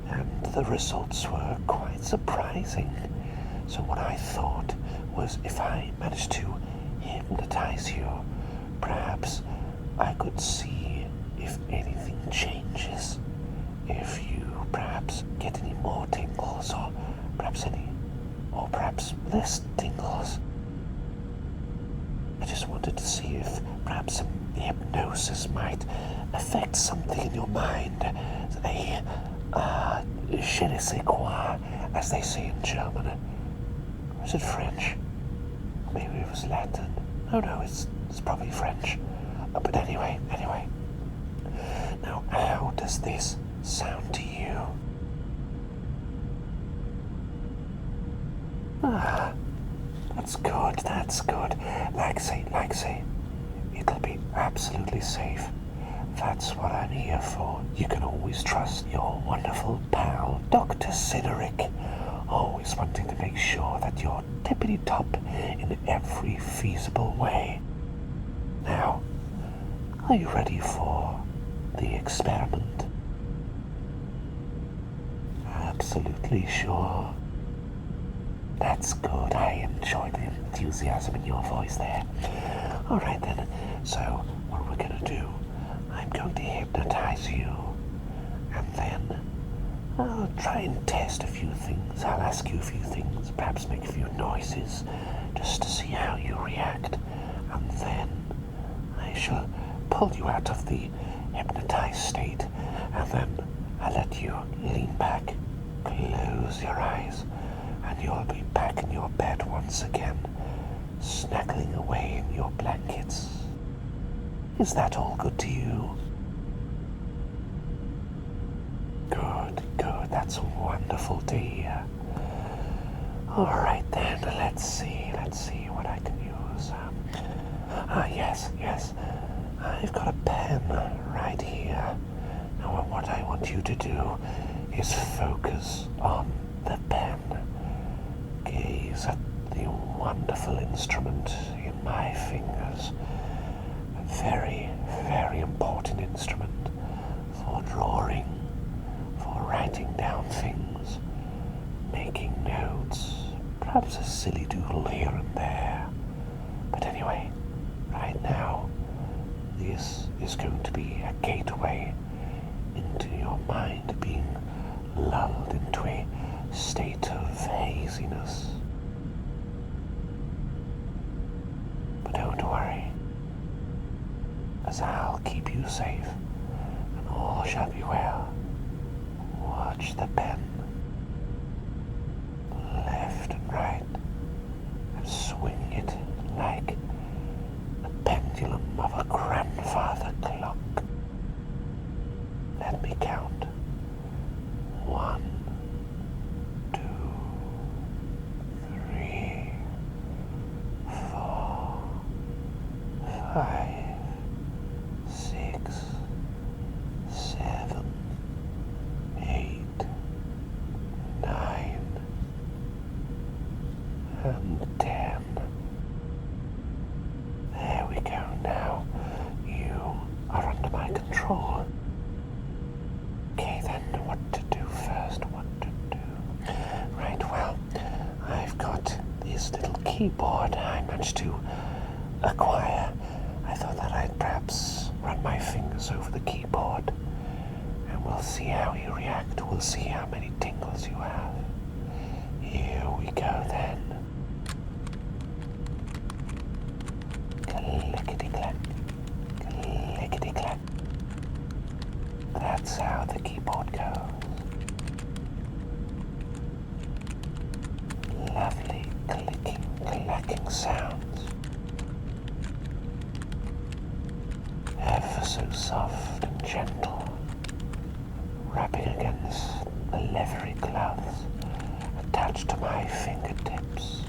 and the results were quite surprising. So what I thought was, if I managed to hypnotize you, perhaps I could see if anything changes. If you perhaps get any more tingles, or Perhaps any, or perhaps less tingles. I just wanted to see if perhaps some hypnosis might affect something in your mind. Je ne sais quoi, as they say in German. Or is it French? Maybe it was Latin. Oh no, it's probably French. But anyway. Now, how does this sound to you? That's good. Like say, it'll be absolutely safe. That's what I'm here for. You can always trust your wonderful pal, Dr. Cyneric, always wanting to make sure that you're tippity top in every feasible way. Now, are you ready for the experiment? Absolutely sure. That's good. I enjoy the enthusiasm in your voice there. Alright then, so what we're going to do, I'm going to hypnotize you, and then I'll try and test a few things. I'll ask you a few things, perhaps make a few noises, just to see how you react, and then I shall pull you out of the hypnotized state, and then I'll let you lean back, close your eyes, and you'll be back in your bed once again, snuggling away in your blankets. Is that all good to you? Good. That's wonderful to hear. Alright then, let's see what I can use. Yes. I've got a pen right here. Now what I want you to do is focus on the pen. Gaze at the wonderful instrument in my fingers. A very, very important instrument for drawing, for writing down things, making notes, perhaps a silly doodle here and there. But anyway, right now, this is going to be a gateway into your mind being lulled into a state of haziness. But don't worry, as I'll keep you safe, and all shall be well. Watch the pen, left and right, and swing it like the pendulum of a grandfather clock. Let me count. 1, 2, 3, 4, 5, 6, 7, 8, 9, and 10. There we go. Now you are under my control. Okay then, what to do first? Right, well, I've got this little keyboard I managed to acquire. I thought that I'd perhaps run my fingers over the keyboard, and we'll see how you react. We'll see how many tingles you have. Here we go then. Clickety-clack, clickety-clack. That's how the keyboard goes. Lovely clicking, clacking sounds. Ever so soft and gentle, rapping against the leathery gloves attached to my fingertips.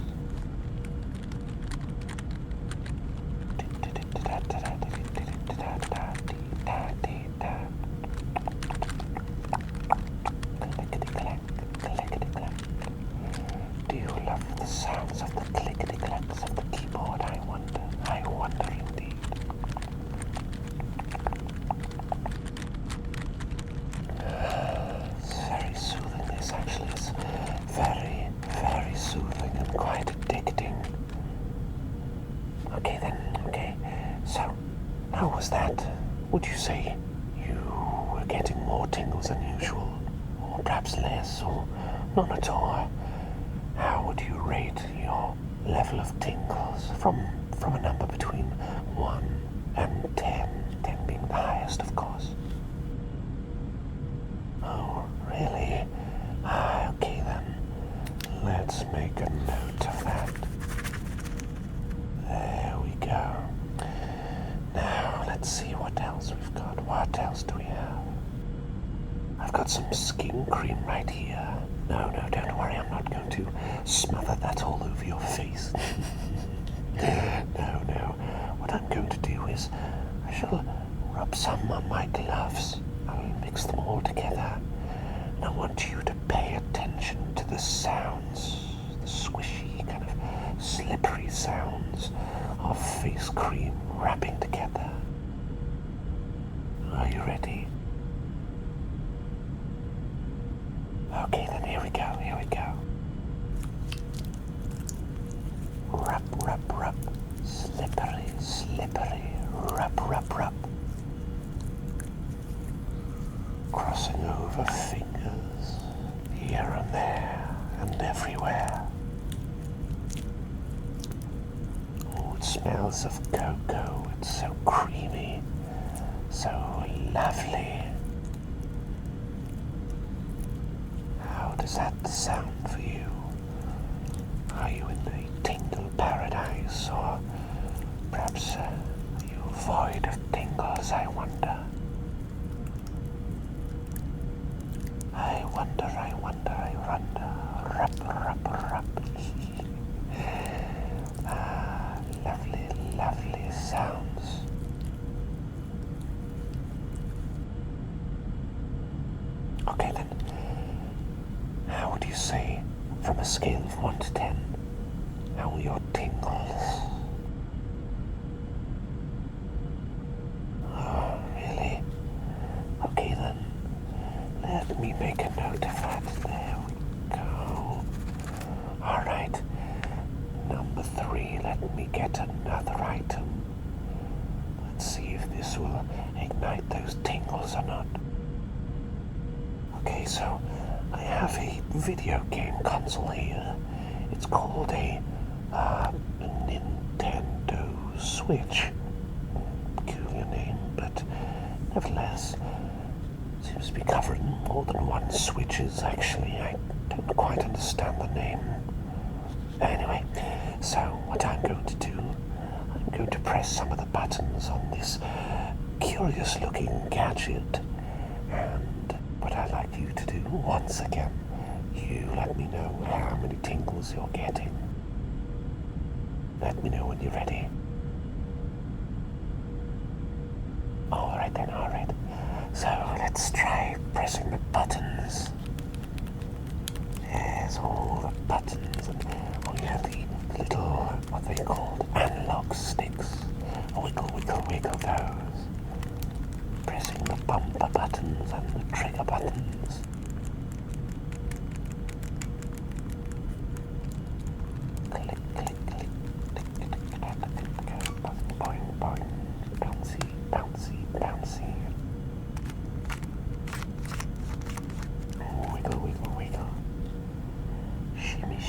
Do you love the sounds of the clickety-clacks of the keyboard? I wonder indeed. It's very soothing, this actually is very, very soothing and quite addicting. Okay then, okay. So, how was that? Would you say you were getting more tingles than usual? Or perhaps less, or none at all? how would you rate your level of tingles from a number between 1 and 10, 10 being the highest, of course? Oh, really? Okay then. Let's make a note of that. There we go. Now, let's see what else we've got. What else do we have? I've got some skin cream right here. No, don't worry, I'm not going to smother that all over your face. No. What I'm going to do is I shall rub some on my gloves. I'll mix them all together. And I want you to pay attention to the sounds, the squishy, kind of slippery sounds of face cream wrapping together. Are you ready? Okay, then here we go. Rub. Slippery. Rub. Crossing over fingers here and there and everywhere. Oh, it smells of cocoa. It's so creamy, so lovely. How does that sound for you? Are you in a tingle paradise, or perhaps are you void of tingles, I wonder? I wonder. Rub. Lovely sounds. Okay then, how would you say, from a scale of 1 to 10, how are your tingles? Oh, really? Okay then, let me make a note of that. There we go. Alright, number 3, let me get another item. Let's see if this will ignite those tingles or not. Okay, so I have a video game console here. It's called a Nintendo Switch. Peculiar name, but nevertheless, seems to be covered in more than one switches, actually. I don't quite understand the name. Anyway, so what I'm going to do, I'm going to press some of the buttons on this curious-looking gadget, and what I'd like you to do, once again, you let me know how many tingles you're getting. Let me know when you're ready. Alright then, alright. So let's try pressing the buttons. There's all the buttons, and we have the little, what they called, analog sticks. Wiggle those. Pressing the bumper buttons and the trigger buttons. Click. Boing. Bouncy. Wiggle. Shimmy.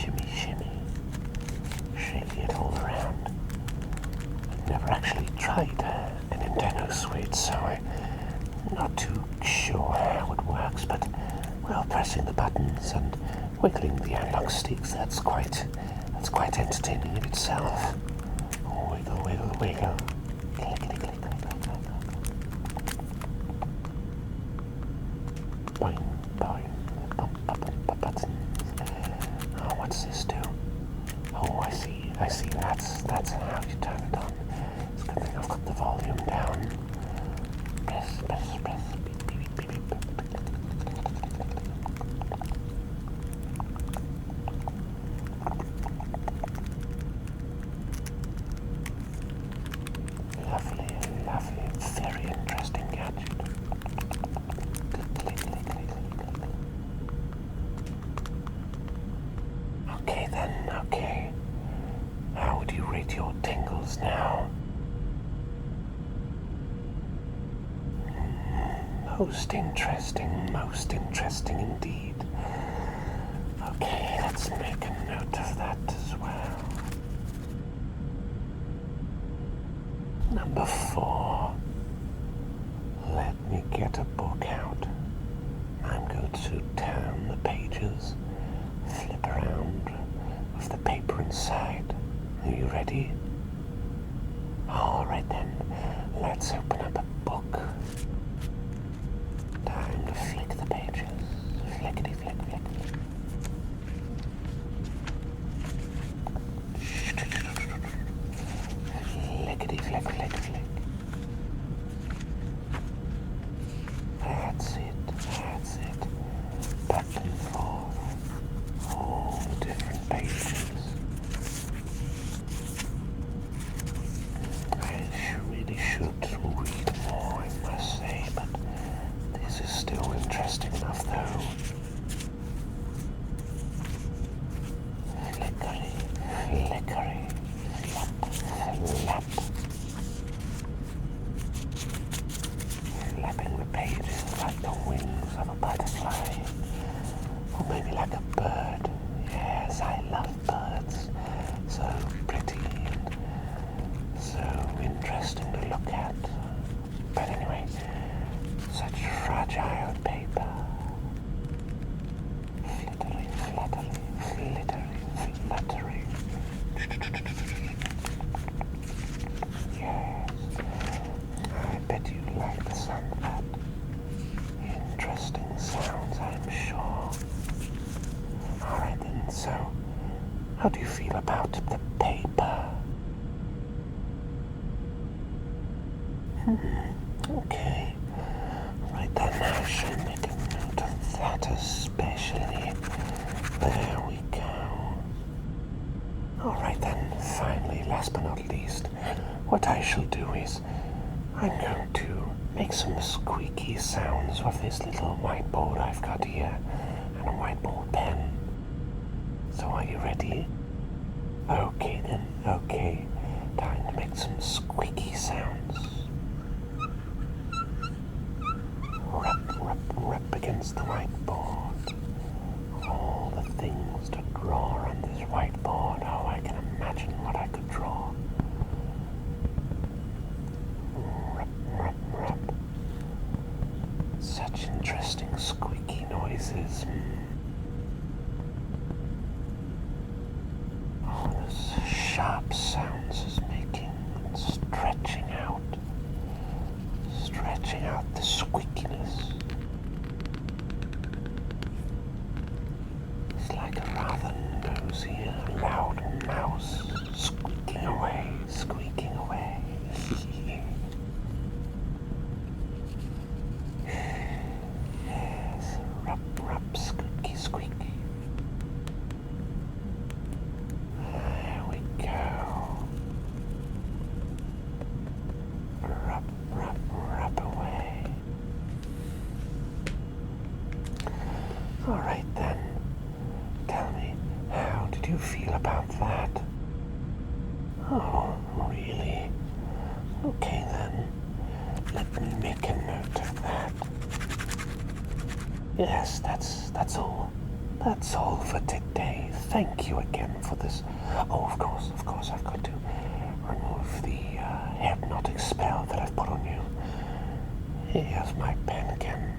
Shaking it all around. I've never actually tried a Nintendo Switch, so I'm not too sure how it works, but, well, pressing the buttons and wiggling the analog sticks, that's quite entertaining in itself. Wiggle. Click. Boing. Bump buttons. Oh, what's this do? Oh, I see. That's how you turn it on. It's a good thing I've got the volume down. Press. Beep. Lovely, very interesting gadget. Click. Okay. How would you rate your tingles now? Most interesting indeed. Okay, Let's make a note of that as well. Number 4. Let me get a book out. I'm going to turn the pages, flip around with the paper inside. Are you ready? Alright then, let's open up a book. Time to flick the pages. Flickety flick flick. Flickety flick flick flick. That's it. Back and forth. All the different pages. I really should read more, I must say, but this is still interesting enough though. Flickery, flickery, flap, flap. Flapping the pages like the wings of a butterfly. Or maybe like a bird. Yes, I love birds. So pretty and so interesting to look at. But anyway, such fragile paper. Fluttery, fluttery, flittery, fluttery. Yes, I bet you like the sound of that. Interesting sounds, I'm sure. Alright then, so how do you feel about the paper? Okay. Right then, I shall make a note of that especially. There we go. Alright then, finally, last but not least, what I shall do is I'm going to make some squeaky sounds with this little whiteboard I've got here and a whiteboard pen. So are you ready? Okay then, okay. Time to make some squeaky sounds. Rub against the whiteboard. All the things to draw on this whiteboard. Oh, I can imagine what I could draw. Rub. Such interesting squeaky noises. All those sharp sounds it's making and stretching out the squeakiness. It's like a rather nosy, loud mouse squeaking away. Yes, rub, squeaky. There we go. Rub away. Alright then, tell me, how did you feel about that? Oh, really? Okay then, let me make a note of that. Yes, that's all. That's all for today. Thank you again for this. Oh, of course, I've got to remove the hypnotic spell that I've put on you. Here's my pen again.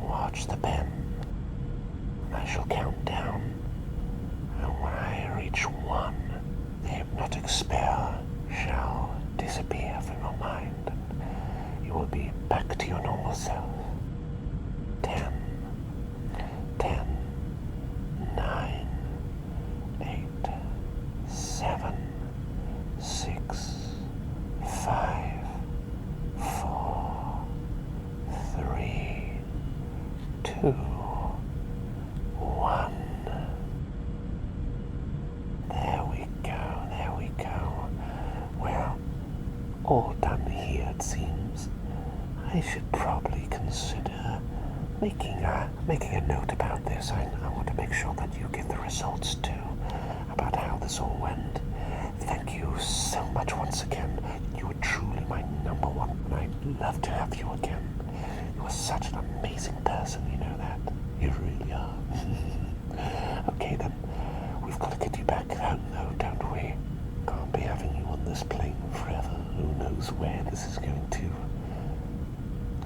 Watch the pen. I shall count down, and when I reach 1, the hypnotic spell shall disappear from your mind, and you will be back to your normal self. 10, 9, 8, 7, 6, 5, 4, 3, 2, 1. There we go. Well, all done here it seems. I should probably consider making a note about this. I want to make sure that you get the results too, about how this all went. Thank you so much once again. You were truly my number one, and I'd love to have you again. You are such an amazing person, you know that. You really are. Okay then, we've got to get you back home though, don't we? Can't be having you on this plane forever. Who knows where this is going to?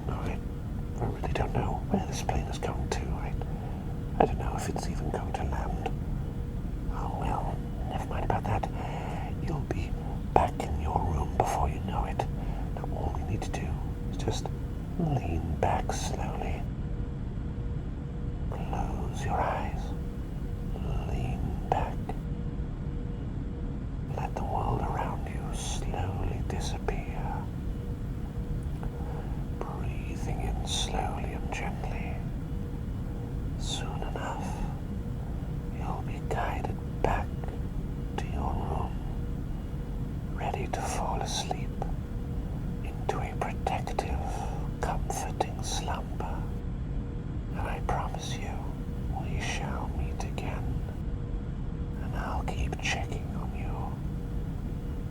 No, I really don't know where this plane is going to. I don't know if it's even going to land. Oh well, never mind about that. You'll be back in your room before you know it. Now all you need to do is just lean back slowly. Close your eyes. Lean back. Let the world around you slowly disappear. Breathing in slowly and gently. Soon enough, you'll be guided back to your room, ready to fall asleep into a protective, comforting slumber. And I promise you, we shall meet again, and I'll keep checking on you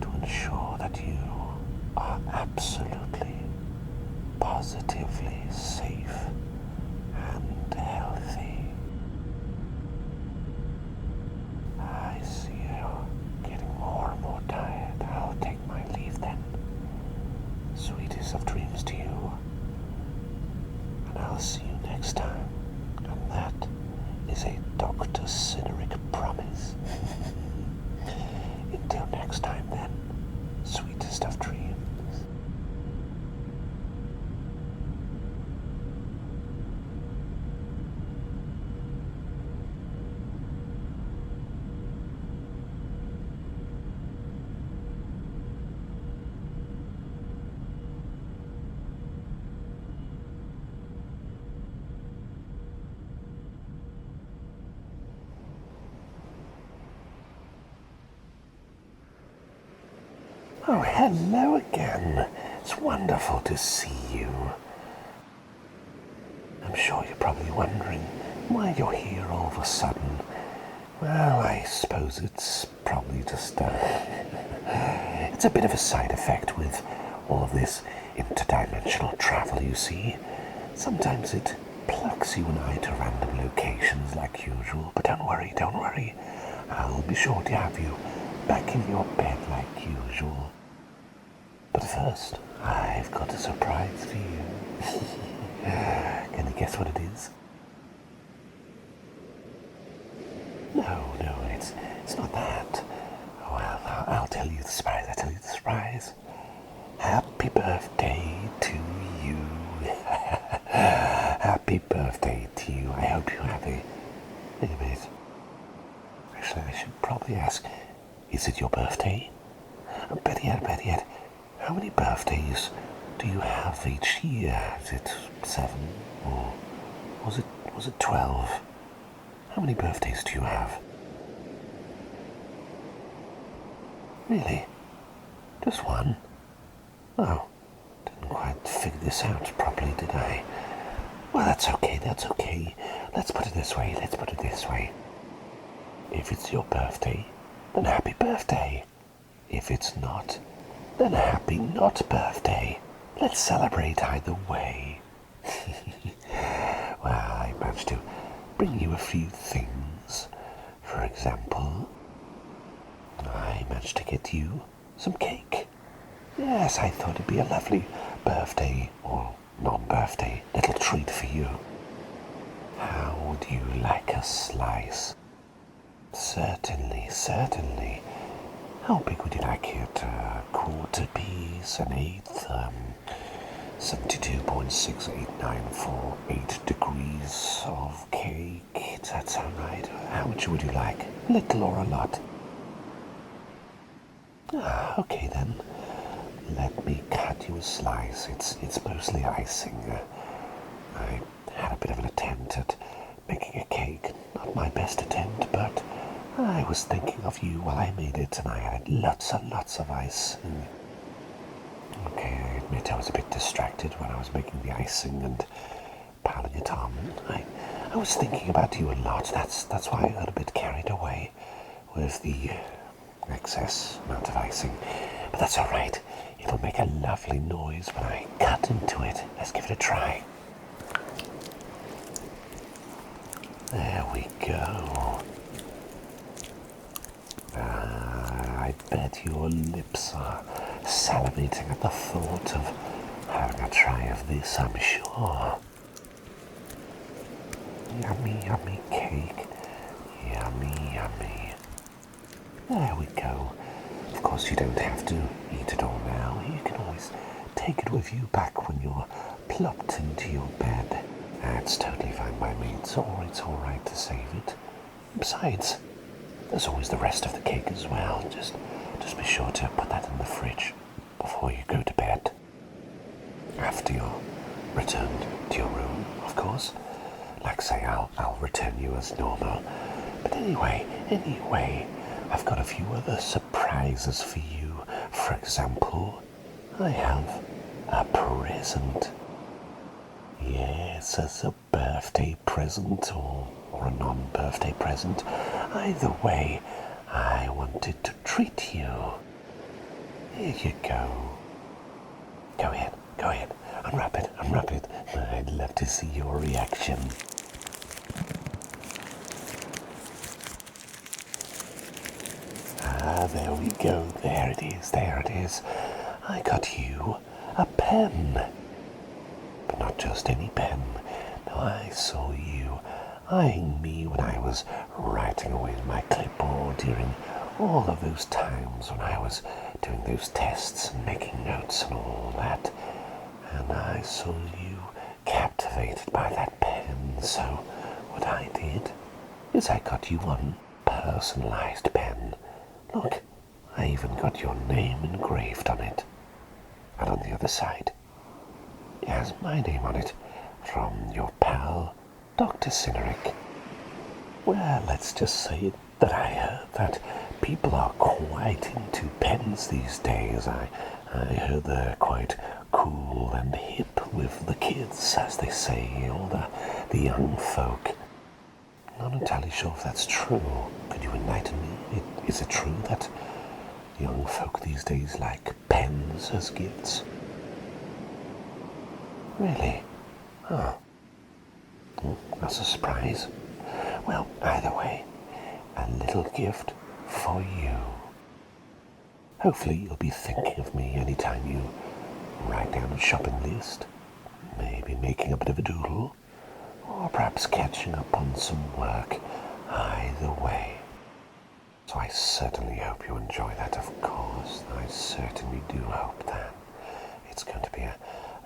to ensure that you are absolutely, positively safe and healthy. I see you're getting more and more tired. I'll take my leave then. Sweetest of dreams to you. And I'll see you next time. And that is a Dr. Cyneric promise. Until next time then, sweetest of dreams. Oh, hello again. It's wonderful to see you. I'm sure you're probably wondering why you're here all of a sudden. Well, I suppose it's probably just it's a bit of a side effect with all of this interdimensional travel, you see. Sometimes it plucks you and I to random locations like usual, but don't worry. I'll be sure to have you back in your bed like usual. But first, I've got a surprise for you. Can you guess what it is? No, it's not that. Well, I'll tell you the surprise. Happy birthday to you. Happy birthday to you. I hope you have a... Wait a minute. Actually, I should probably ask, is it your birthday? Better yet, how many birthdays do you have each year? Is it 7 or was it 12? How many birthdays do you have? Really? Just one? Oh, didn't quite figure this out properly, did I? Well, that's okay. Let's put it this way. If it's your birthday, then happy birthday. If it's not, then happy not birthday. Let's celebrate either way. Well, I managed to bring you a few things. For example, I managed to get you some cake. Yes, I thought it'd be a lovely birthday or non-birthday little treat for you. How would you like a slice? Certainly. How big would you like it? A quarter piece, an eighth, 72.6894 degrees of cake. Does that sound right? How much would you like? Little or a lot? Okay then. Let me cut you a slice. It's mostly icing. I had a bit of an attempt at making a cake. Not my best attempt, but I was thinking of you while I made it, and I added lots and lots of ice. Okay, I admit I was a bit distracted when I was making the icing and piling it on. I was thinking about you a lot. That's why I got a bit carried away with the excess amount of icing. But that's all right. It'll make a lovely noise when I cut into it. Let's give it a try. There we go. I bet your lips are salivating at the thought of having a try of this, I'm sure. Yummy, yummy cake. Yummy, yummy. There we go. Of course, you don't have to eat it all now. You can always take it with you back when you're plopped into your bed. That's totally fine by me. It's alright to save it. Besides, there's always the rest of the cake as well. Just be sure to put that in the fridge before you go to bed. After you're returned to your room, of course. Like I say, I'll return you as normal. But anyway, I've got a few other surprises for you. For example, I have a present. Yes, as a birthday present or a non-birthday present. Either way, I wanted to treat you. Here you go. Go ahead. Unwrap it. I'd love to see your reaction. There we go. There it is. I got you a pen. But not just any pen. No, I saw you eyeing me when I was writing away in my clipboard during all of those times when I was doing those tests and making notes and all that. And I saw you captivated by that pen, so what I did is I got you one personalized pen. Look, I even got your name engraved on it. And on the other side, it has my name on it, from your pal, Dr. Cyneric. Well, let's just say that I heard that people are quite into pens these days. I heard they're quite cool and hip with the kids, as they say, all the young folk. Not entirely sure if that's true. Could you enlighten me? Is it true that young folk these days like pens as gifts? Really? Oh. That's a surprise. Well, either way, a little gift for you. Hopefully you'll be thinking of me anytime you write down a shopping list, maybe making a bit of a doodle, or perhaps catching up on some work. Either way. So I certainly hope you enjoy that, of course. I certainly do hope that. It's going to be a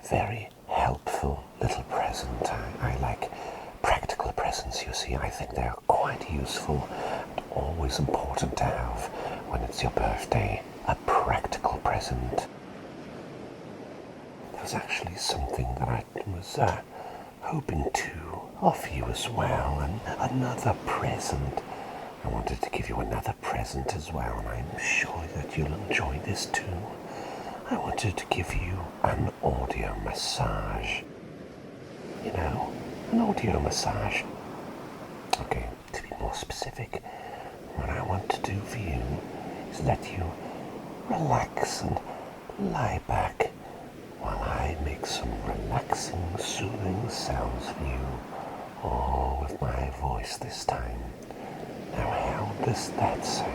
very helpful little present. I like practical presents, you see. I think they're quite useful and always important to have when it's your birthday. A practical present. There's actually something that I was hoping to offer you as well, and another present. I wanted to give you another present as well, and I'm sure that you'll enjoy this too. I wanted to give you an audio massage. You know, an audio massage. Okay, to be more specific, what I want to do for you is let you relax and lie back while I make some relaxing, soothing sounds for you, all with my voice this time. Now, how does that sound?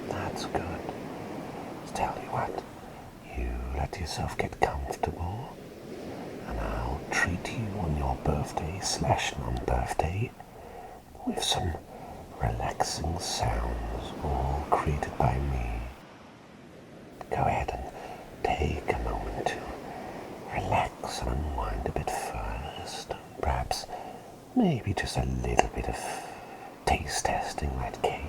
That's good. Tell you what, you let yourself get comfortable, and I'll treat you on your birthday/non-birthday with some relaxing sounds, all created by me. Go ahead and take a moment to relax and unwind a bit first. Perhaps maybe just a little bit of taste testing that cake.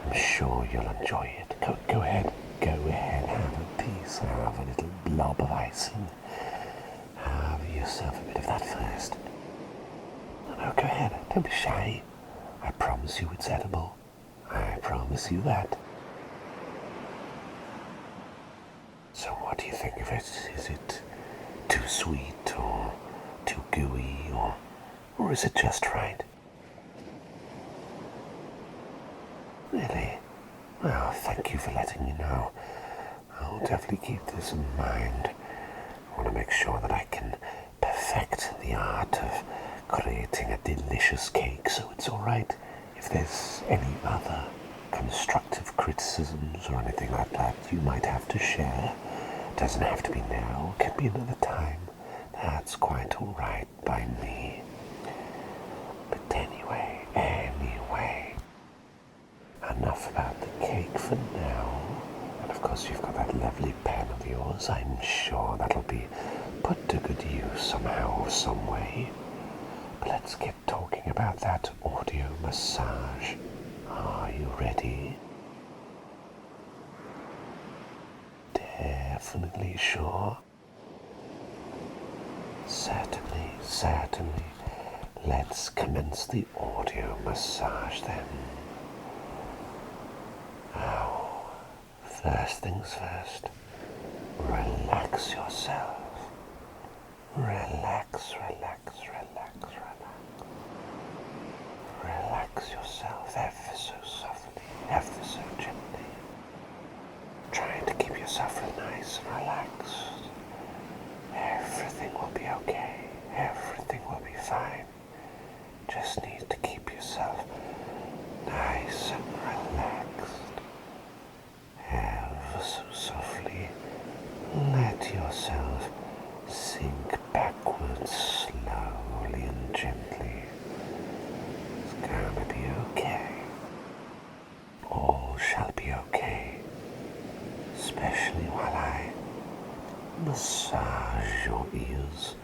I'm sure you'll enjoy it. Go ahead, have a piece, have a little blob of icing. Have yourself a bit of that first. No, go ahead, don't be shy. I promise you it's edible. I promise you that. So what do you think of it? Is it too sweet or too gooey or is it just right? Really? Well, thank you for letting me know. I'll definitely keep this in mind I want to make sure that I can perfect the art of creating a delicious cake, so it's alright if there's any other constructive criticisms or anything like that you might have to share. Doesn't have to be now, can be another time. That's quite alright by me. But anyway, enough about the cake for now. And of course you've got that lovely pen of yours. I'm sure that'll be put to good use somehow or some way. But let's get talking about that audio massage. Are you ready? Definitely sure? Certainly. Let's commence the audio massage then. Now, first things first, relax yourself. Relax. Relax yourself ever so softly, ever so gently. Trying to keep yourself nice and relaxed. Everything will be okay. Everything will be fine. Just need to keep yourself nice and relaxed. Ever so softly, let yourself sink backwards slowly and gently. It's gonna be okay. All shall be okay. Especially while I massage your ears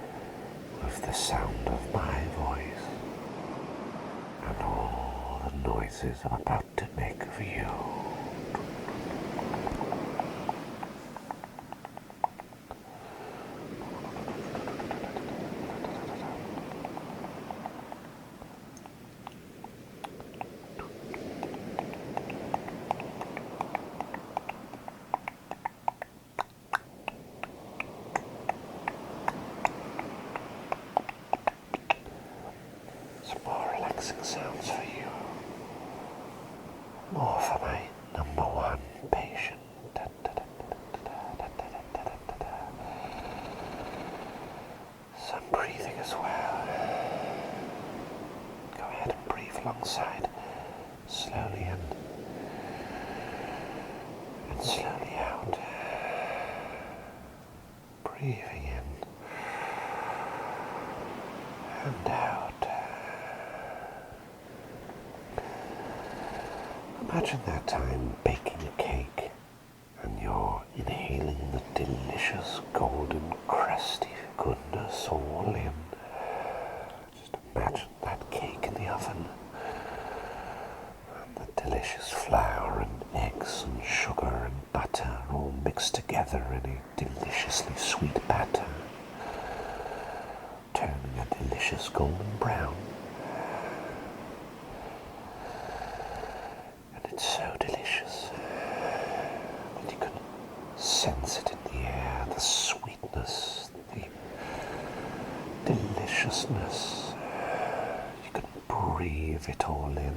with the sound of my voice and all the noises I'm about to make for you. Some more relaxing sounds for you. More for my number one patient. Some breathing as well. Go ahead and breathe alongside, slowly in and slowly out. Breathing in and out. Imagine that time baking a cake and you're inhaling the delicious golden crusty goodness all in. Just imagine that cake in the oven and the delicious flour and eggs and sugar and butter all mixed together in a deliciously sweet batter, turning a delicious golden brown. It's so delicious that you can sense it in the air, the sweetness, the deliciousness. You can breathe it all in.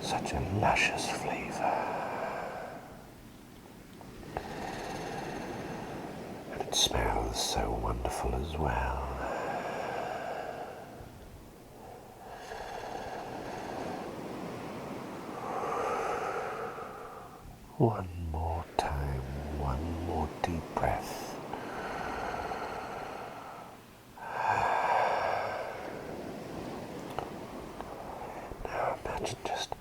Such a luscious flavour. And it smells so wonderful as well. One more time, one more deep breath. Now imagine just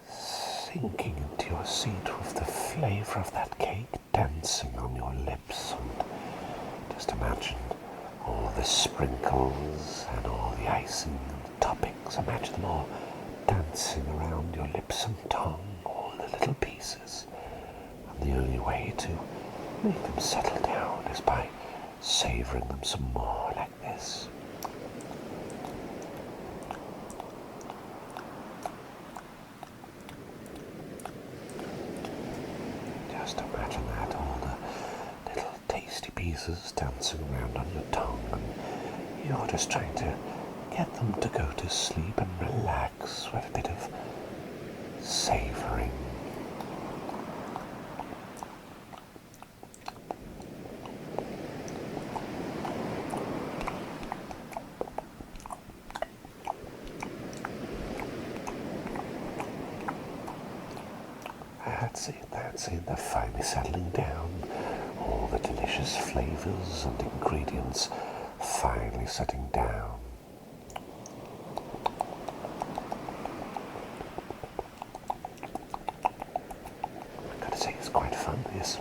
sinking into your seat with the flavour of that cake dancing on your lips, and just imagine all the sprinkles and all the icing and the toppings. Imagine them all dancing around your lips and tongue. Little pieces, and the only way to make them settle down is by savouring them some more like this. Just imagine that, all the little tasty pieces dancing around on your tongue, and you're just trying to get them to go to sleep and relax with a bit of savouring. That's it, that's it. They're finally settling down. All the delicious flavors and ingredients finally setting down. I've got to say, it's quite fun, this.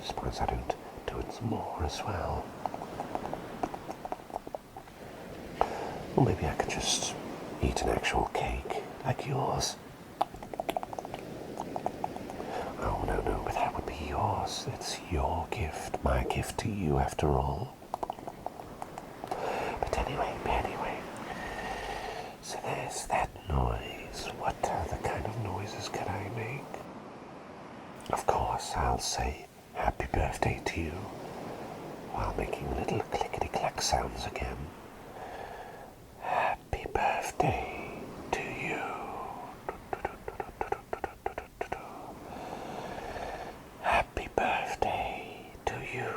Suppose I don't do it some more as well. Or maybe I could just eat an actual cake like yours. Oh, no, but that would be yours. It's your gift, my gift to you after all. But anyway, so there's that noise. What other kind of noises could I make? Of course, I'll say happy birthday to you while making little clickety-clack sounds again. Happy birthday to you. Happy birthday to you.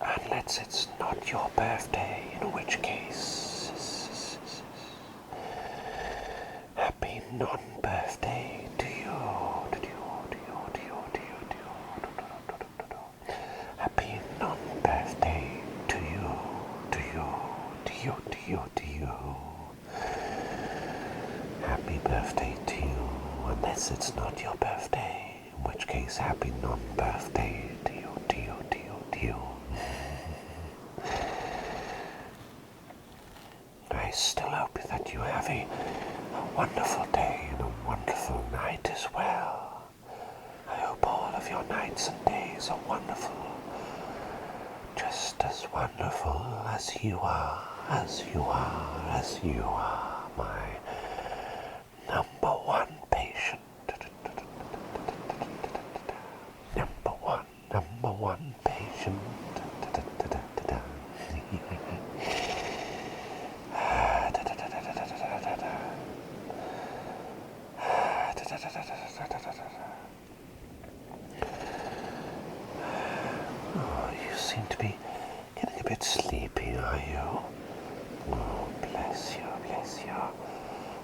Unless it's not your birthday, in which case, happy non-birthday to you. Happy non-birthday to you. Happy birthday to you, unless it's not your birthday, in which case happy non-birthday to you. I still hope that you have a wonderful day and a wonderful night as well. I hope all of your nights and days are wonderful. Just as wonderful as you are, my number one patient. Number one patient. Oh, you seem to be getting a bit sleepy, are you? Oh, bless you.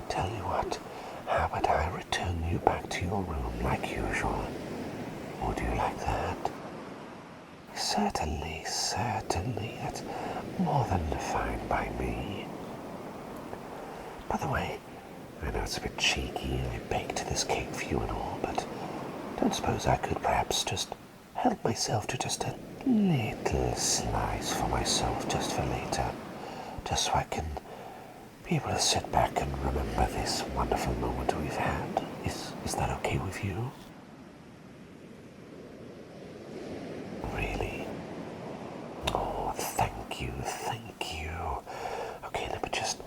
Tell you what, how about I return you back to your room like usual? Would you like that? Certainly, that's more than fine by me. By the way, I know it's a bit cheeky, I baked this cake for you and all, but don't suppose I could perhaps just help myself to just a little slice for myself just for later, just so I can be able to sit back and remember this wonderful moment we've had. Is that okay with you? Really? Oh, thank you. Okay, let me just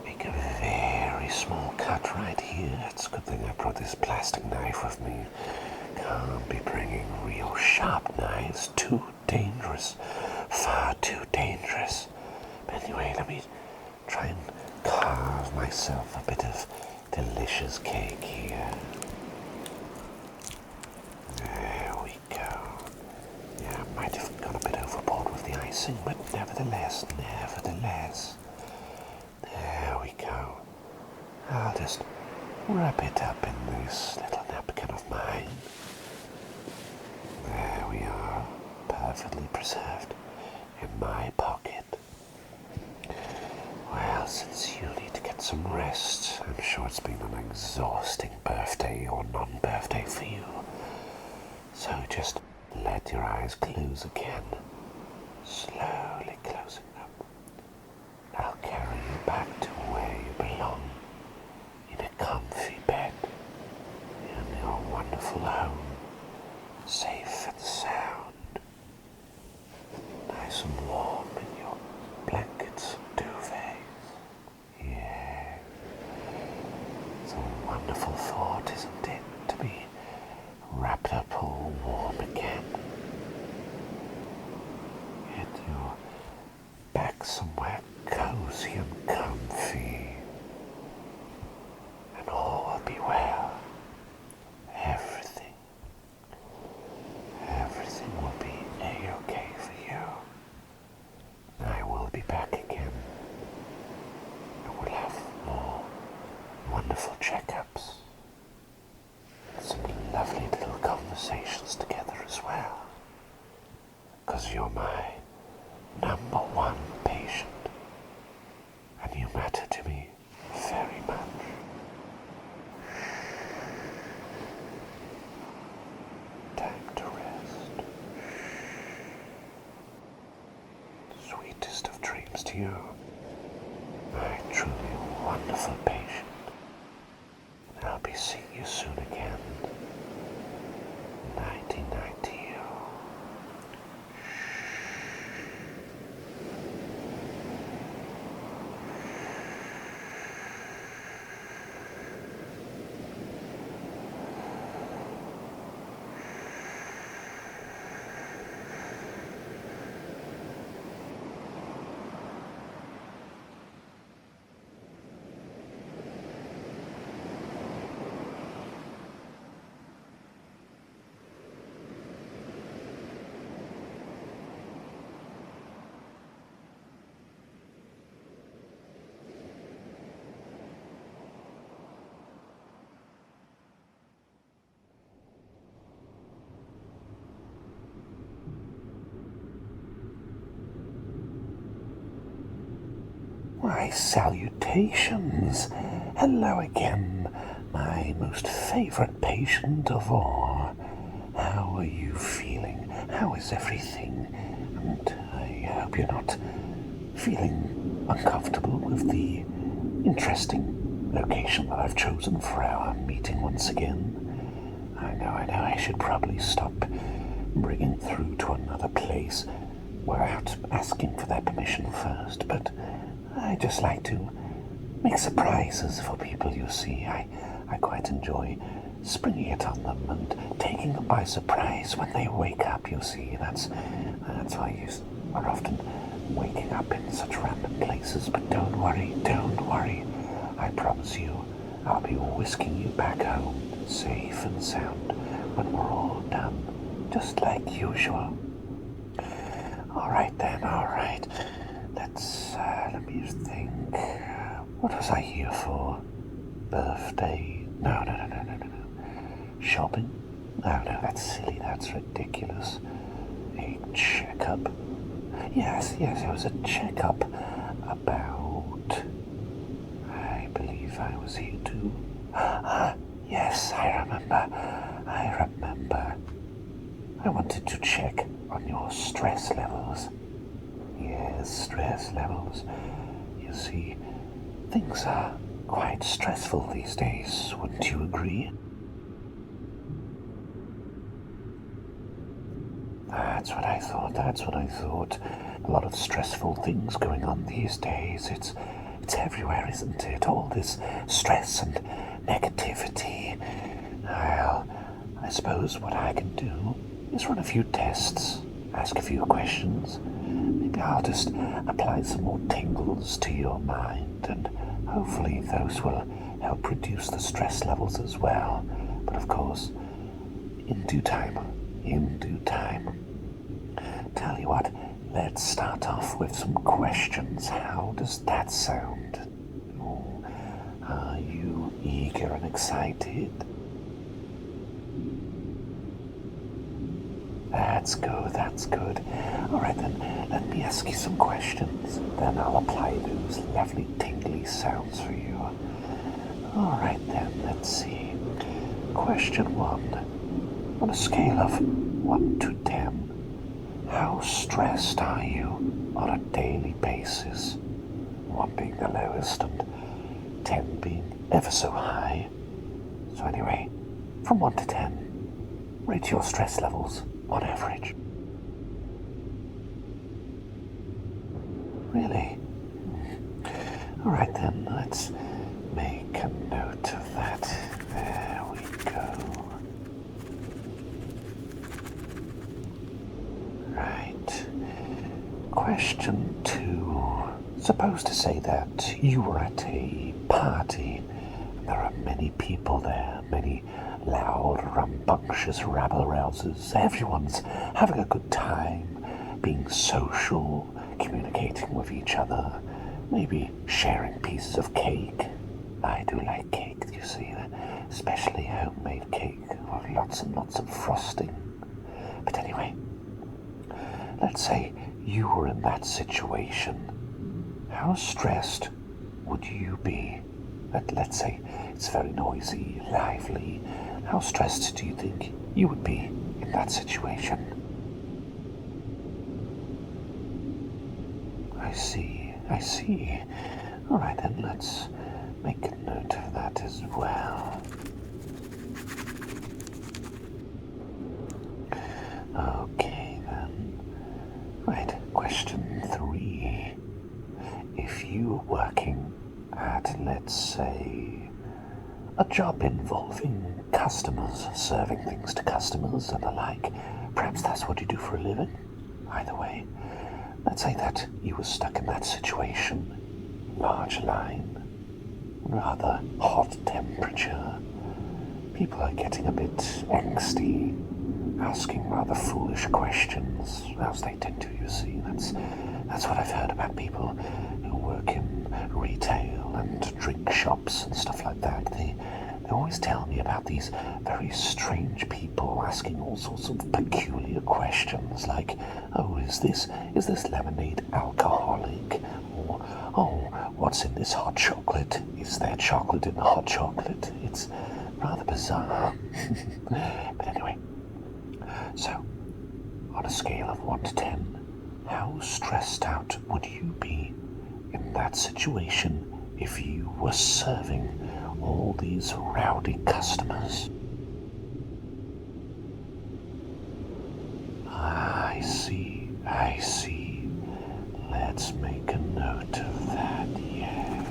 make a very small cut right here. It's a good thing I brought this plastic knife with me. Can't be bringing real sharp knives. Too dangerous. Far too dangerous. But anyway, let me try and carve myself a bit of delicious cake here. There we go. Yeah, I might have gone a bit overboard with the icing, but nevertheless. There we go. I'll just wrap it up in this little napkin of mine. There we are, perfectly preserved in my pocket. Well, since you need to get some rest, I'm sure it's been an exhausting birthday or non-birthday for you. So just let your eyes close again, slowly closing them. I'll carry you back to where you belong, in a comfy bed, in your wonderful home, safe and sound, nice and warm in your blankets and duvets. Yeah, it's a wonderful thought, isn't it, to be wrapped up all warm again. Yet you're sweetest of dreams to you, my truly wonderful patient. I'll be seeing you soon again. Nighty night to you. Why, salutations! Hello again, my most favourite patient of all. How are you feeling? How is everything? And I hope you're not feeling uncomfortable with the interesting location that I've chosen for our meeting once again. I know, I should probably stop bringing through to another place without asking for their permission first, but I just like to make surprises for people, you see. I quite enjoy springing it on them and taking them by surprise when they wake up, you see. That's why you are often waking up in such random places. But don't worry. I promise you, I'll be whisking you back home, safe and sound, when we're all done, just like usual. All right then. Let me think. What was I here for? Birthday? No. Shopping? No, that's silly, that's ridiculous. A checkup? Yes, it was a checkup about... I believe I was here too. Yes, I remember. I wanted to check on your stress levels. Yes, stress levels. You see, things are quite stressful these days, wouldn't you agree? That's what I thought. A lot of stressful things going on these days. It's everywhere, isn't it? All this stress and negativity. Well, I suppose what I can do is run a few tests, ask a few questions. Maybe I'll just apply some more tingles to your mind, and hopefully those will help reduce the stress levels as well. But of course, in due time. Tell you what, let's start off with some questions. How does that sound? Oh, are you eager and excited? That's good. All right then, let me ask you some questions. Then I'll apply those lovely tingly sounds for you. All right then, let's see. Question 1. On a scale of 1 to 10, how stressed are you on a daily basis? 1 being the lowest and 10 being ever so high. So anyway, from 1 to 10, rate your stress levels on average. Really? All right then, let's make a note of that. There we go. Right. Question 2. Suppose to say that you were at a party and there are many people there, many loud, rambunctious rabble-rousers. Everyone's having a good time, being social, communicating with each other, maybe sharing pieces of cake. I do like cake, you see, especially homemade cake with lots and lots of frosting. But anyway, let's say you were in that situation. How stressed would you be? Let's say it's very noisy, lively. How stressed do you think you would be in that situation? I see, I see. All right then, let's make a note of that as well. Okay then. Right, question 3. If you were working at, let's say, a job involving customers, serving things to customers and the like, perhaps that's what you do for a living. Either way, let's say that you were stuck in that situation. Large line, rather hot temperature. People are getting a bit angsty, asking rather foolish questions, as they tend to, you see. That's what I've heard about people who work in retail and drink shops and stuff like that. They always tell me about these very strange people asking all sorts of peculiar questions, like, oh, is this lemonade alcoholic? Or, oh, what's in this hot chocolate? Is there chocolate in the hot chocolate? It's rather bizarre. But anyway, so, on a scale of 1 to 10, how stressed out would you be in that situation if you were serving all these rowdy customers? I see, I see. Let's make a note of that, yeah.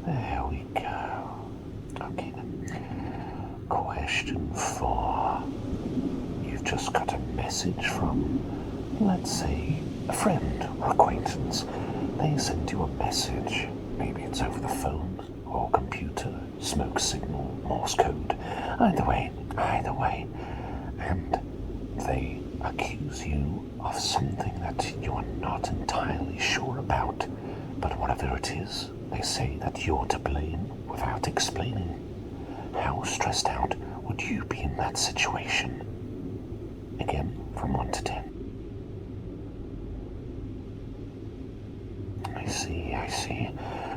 There we go. Okay then. Question 4. You've just got a message from, let's say, a friend or acquaintance. They send you a message. Maybe it's over the phone or computer, smoke signal, Morse code. Either way. And they accuse you of something that you are not entirely sure about. But whatever it is, they say that you're to blame without explaining. How stressed out would you be in that situation? Again, from 1 to 10. I see.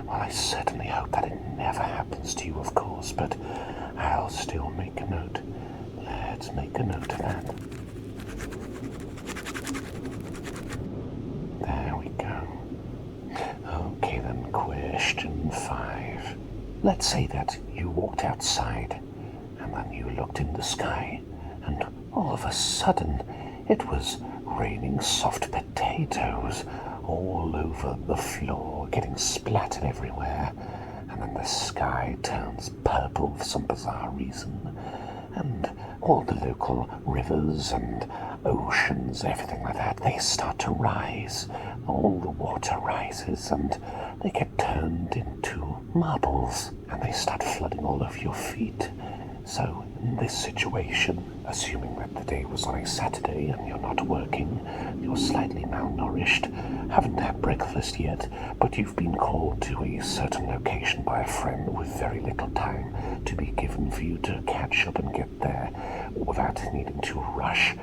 Well, I certainly hope that it never happens to you, of course, but I'll still make a note. Let's make a note of that. There we go. Okay then, question 5. Let's say that you walked outside, and then you looked in the sky, and all of a sudden it was raining soft potatoes all over the floor, getting splattered everywhere, and then the sky turns purple for some bizarre reason, and all the local rivers and oceans, everything like that, they start to rise. All the water rises and they get turned into marbles, and they start flooding all over your feet. So in this situation, assuming that the day was on a Saturday and you're not working, you're slightly malnourished, haven't had breakfast yet, but you've been called to a certain location by a friend with very little time to be given for you to catch up and get there without needing to rush.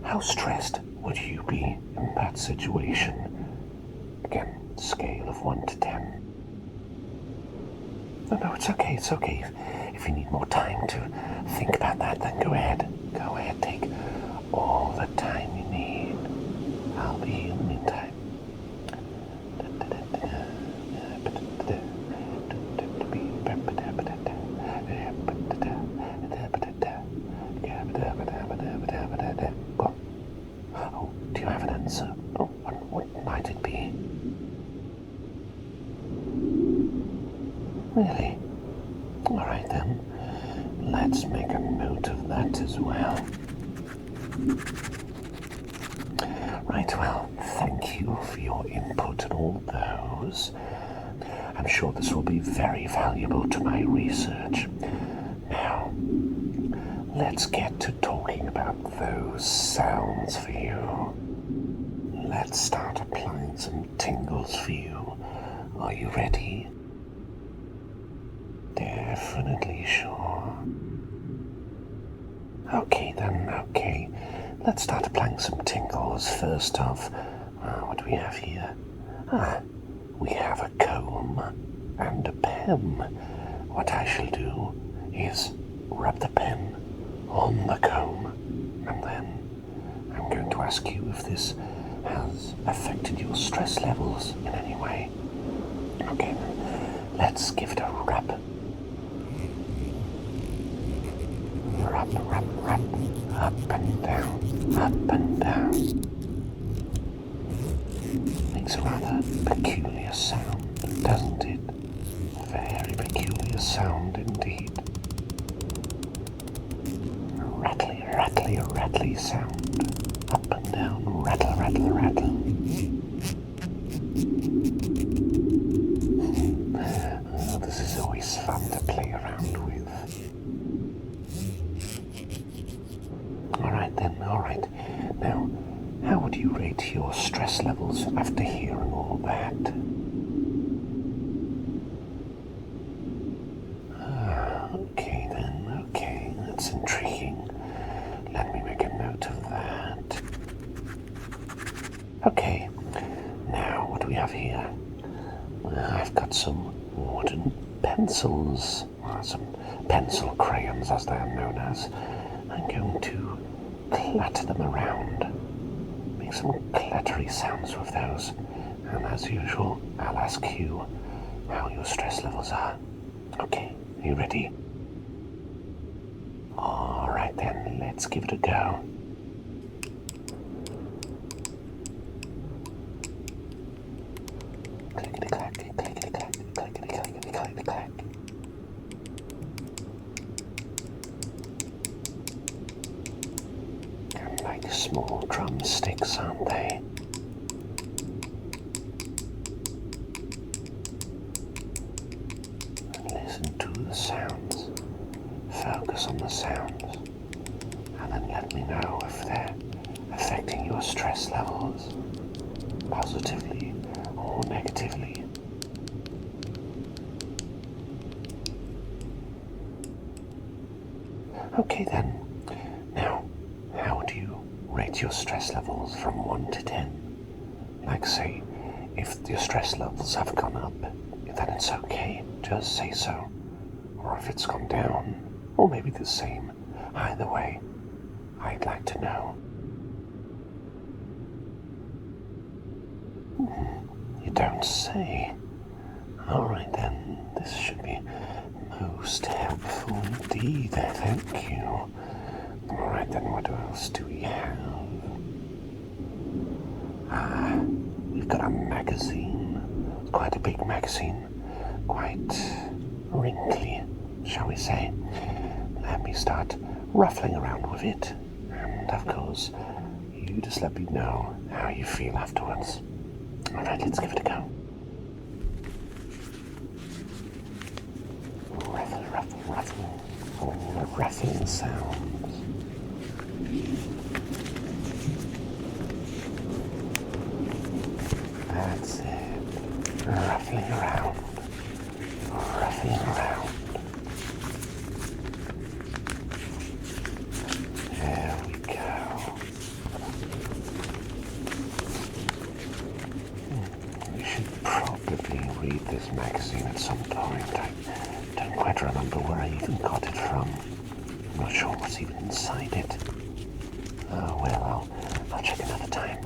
How stressed would you be in that situation? Again, scale of 1 to 10. No, it's okay. If you need more time to think about that, then go ahead. Take all the time you need. I'll be here in the meantime. Oh, do you have an answer? Oh, what might it be? Really? All right then, let's make a note of that as well. Right, well, thank you for your input and all those. I'm sure this will be very valuable to my research. Now, let's get to talking about those sounds for you. Let's start applying some tingles for you. Are you ready? Definitely sure. Okay then, okay. Let's start applying some tingles. First off, what do we have here? We have a comb and a pen. What I shall do is rub the pen on the comb, and then I'm I'm going to ask you if this has affected your stress levels in any way. Okay, let's give it a rub. Rub, rub, rub. Up and down, up and down. Makes a rather peculiar sound, doesn't it? Very peculiar sound indeed. Rattly, rattly, rattly sound. Up and down, rattle, rattle, rattle. Oh, this is always fun to play around with. Alright then, alright. Now, how would you rate your stress levels after hearing all that? Okay then, okay, that's intriguing. Let me make a note of that. Okay, now what do we have here? I've got some wooden pencils, some pencil crayons as they are known as. I'm going to clatter them around, make some clattery sounds with those, and as usual, I'll ask you how your stress levels are. Okay, are you ready? Alright then, let's give it a go. Clickety-clack, clickety-clack, clickety-clack, clickety-clack. And like small drumsticks, aren't they? And listen to the sounds. Focus on the sounds. And then let me know if they're affecting your stress levels, positively or negatively. Okay then, now, how do you rate your stress levels from 1 to 10? Like say, if your stress levels have gone up, then it's okay, just say so. Or if it's gone down, or maybe the same, either way, I'd like to know. You don't say. Alright then, this should be most helpful indeed, thank you. Alright then, what else do we have? We've got a magazine. Quite a big magazine. Quite wrinkly, shall we say. Let me start ruffling around with it. And of course, you just let me know how you feel afterwards. Alright, let's give it a go. Ruffle, ruffle, ruffle. All the ruffling sounds. That's it. Ruffling around. Ruffling around. There we go. We should probably read this magazine at some point. I don't quite remember where I even got it from. I'm not sure what's even inside it. Oh well, I'll check another time.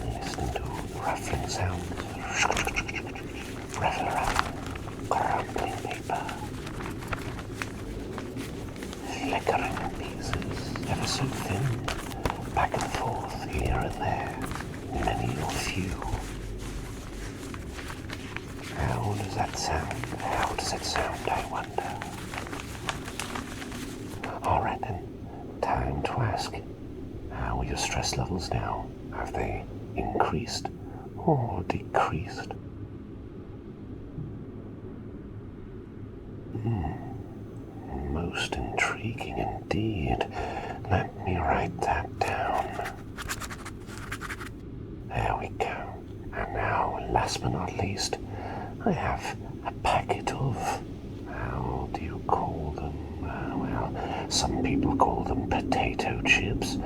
Listening to the ruffling sounds. Ruffle around. Crumbling paper. Flickering pieces, ever so thin, back and forth, here and there, many or few. How does that sound? How does it sound, I wonder? Alright then, time to ask, how are your stress levels now? Have they increased or decreased? Most intriguing indeed. Let me write that down. There we go. And now, last but not least, I have a packet of, how do you call them? Well, some people call them potato chips.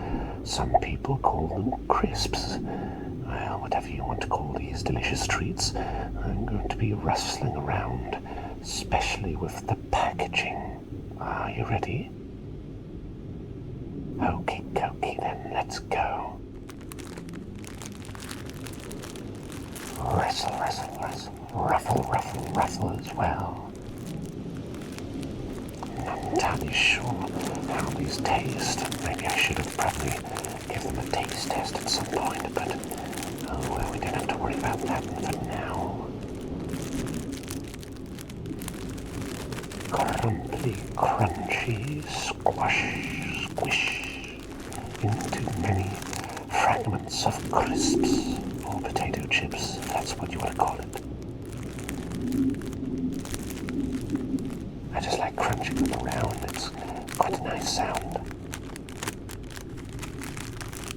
Some people call them crisps. Well, whatever you want to call these delicious treats, I'm going to be rustling around, especially with the packaging. Are you ready? Okie dokie then, let's go. Wrestle, wrestle, wrestle. Ruffle, ruffle, ruffle as well. Not entirely sure how these taste. Maybe I should have probably given them a taste test at some point, but oh well, we don't have to worry about that for now. Crumbly, crunchy, squish into many fragments of crisps or potato chips, if that's what you want to call it. I just like crunching them around, it's quite a nice sound.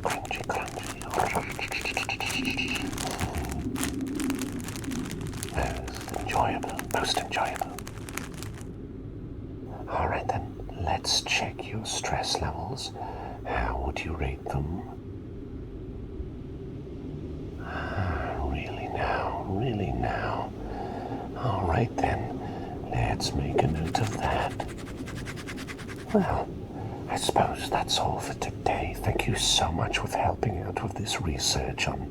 Crunchy, crunchy. Most enjoyable. Alright then, let's check your stress levels. How would you rate them? Really now. Alright then, let's make a note of that. Well, I suppose that's all for today. Thank you so much for helping out with this research on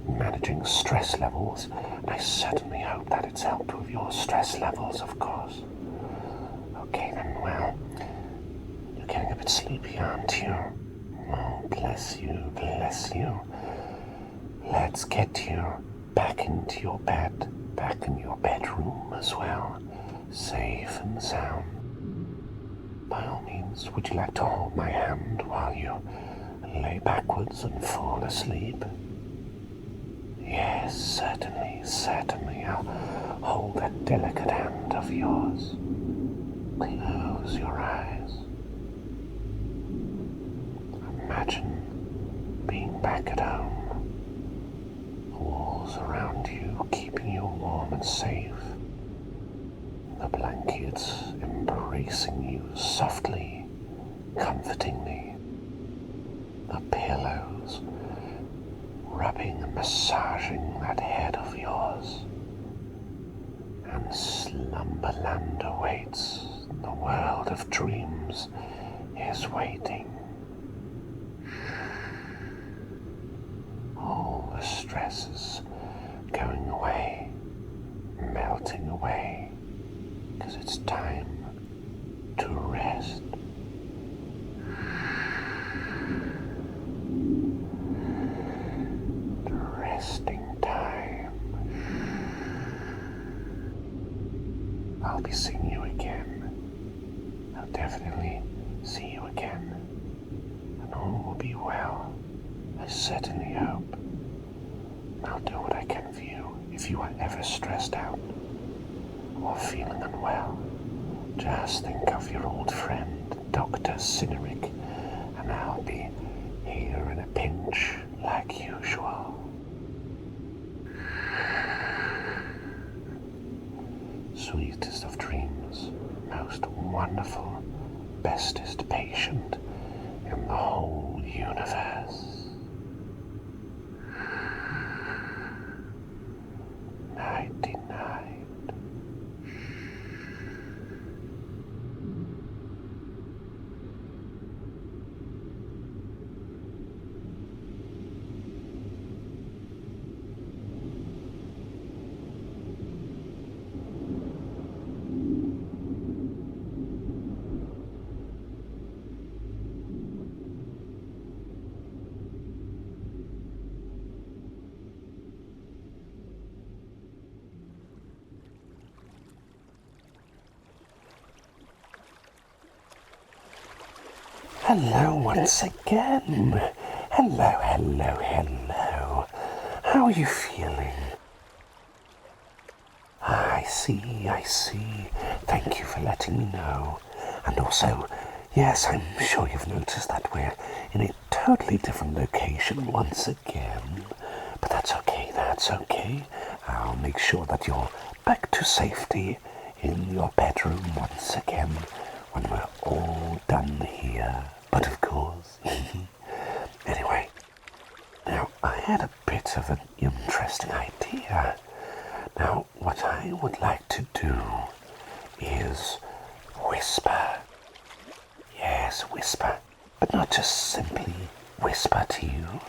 managing stress levels. I certainly hope that it's helped with your stress levels, of course. Okay then, well, you're getting a bit sleepy, aren't you? Oh, bless you, bless you. Let's get you back into your bed, back in your bedroom as well, safe and sound. By all means, would you like to hold my hand while you lay backwards and fall asleep? Yes, certainly. I'll hold that delicate hand of yours. Close your eyes. Imagine being back at home. The walls around you keeping you warm and safe. The blankets embracing you softly, comfortingly. The pillows rubbing and massaging that head of yours. And slumberland awaits. The world of dreams is waiting. All the stresses going away, melting away, because it's time to rest. Resting time. I'll be seeing you again. I'll definitely see you again. And all will be well. I certainly hope. I'll do what I can for you if you are ever stressed out or feeling unwell. Just think of your old friend, Dr. Cyneric, and I'll be here in a pinch like usual. Sweetest of dreams, most wonderful, bestest patient in the whole universe. Nighty night. Hello once again. Hello. How are you feeling? I see. Thank you for letting me know. And also, yes, I'm sure you've noticed that we're in a totally different location once again. But that's okay. I'll make sure that you're back to safety in your bedroom once again when we're all done here. But of course, anyway, now I had a bit of an interesting idea. Now, what I would like to do is whisper. Yes, whisper but not just simply whisper to you,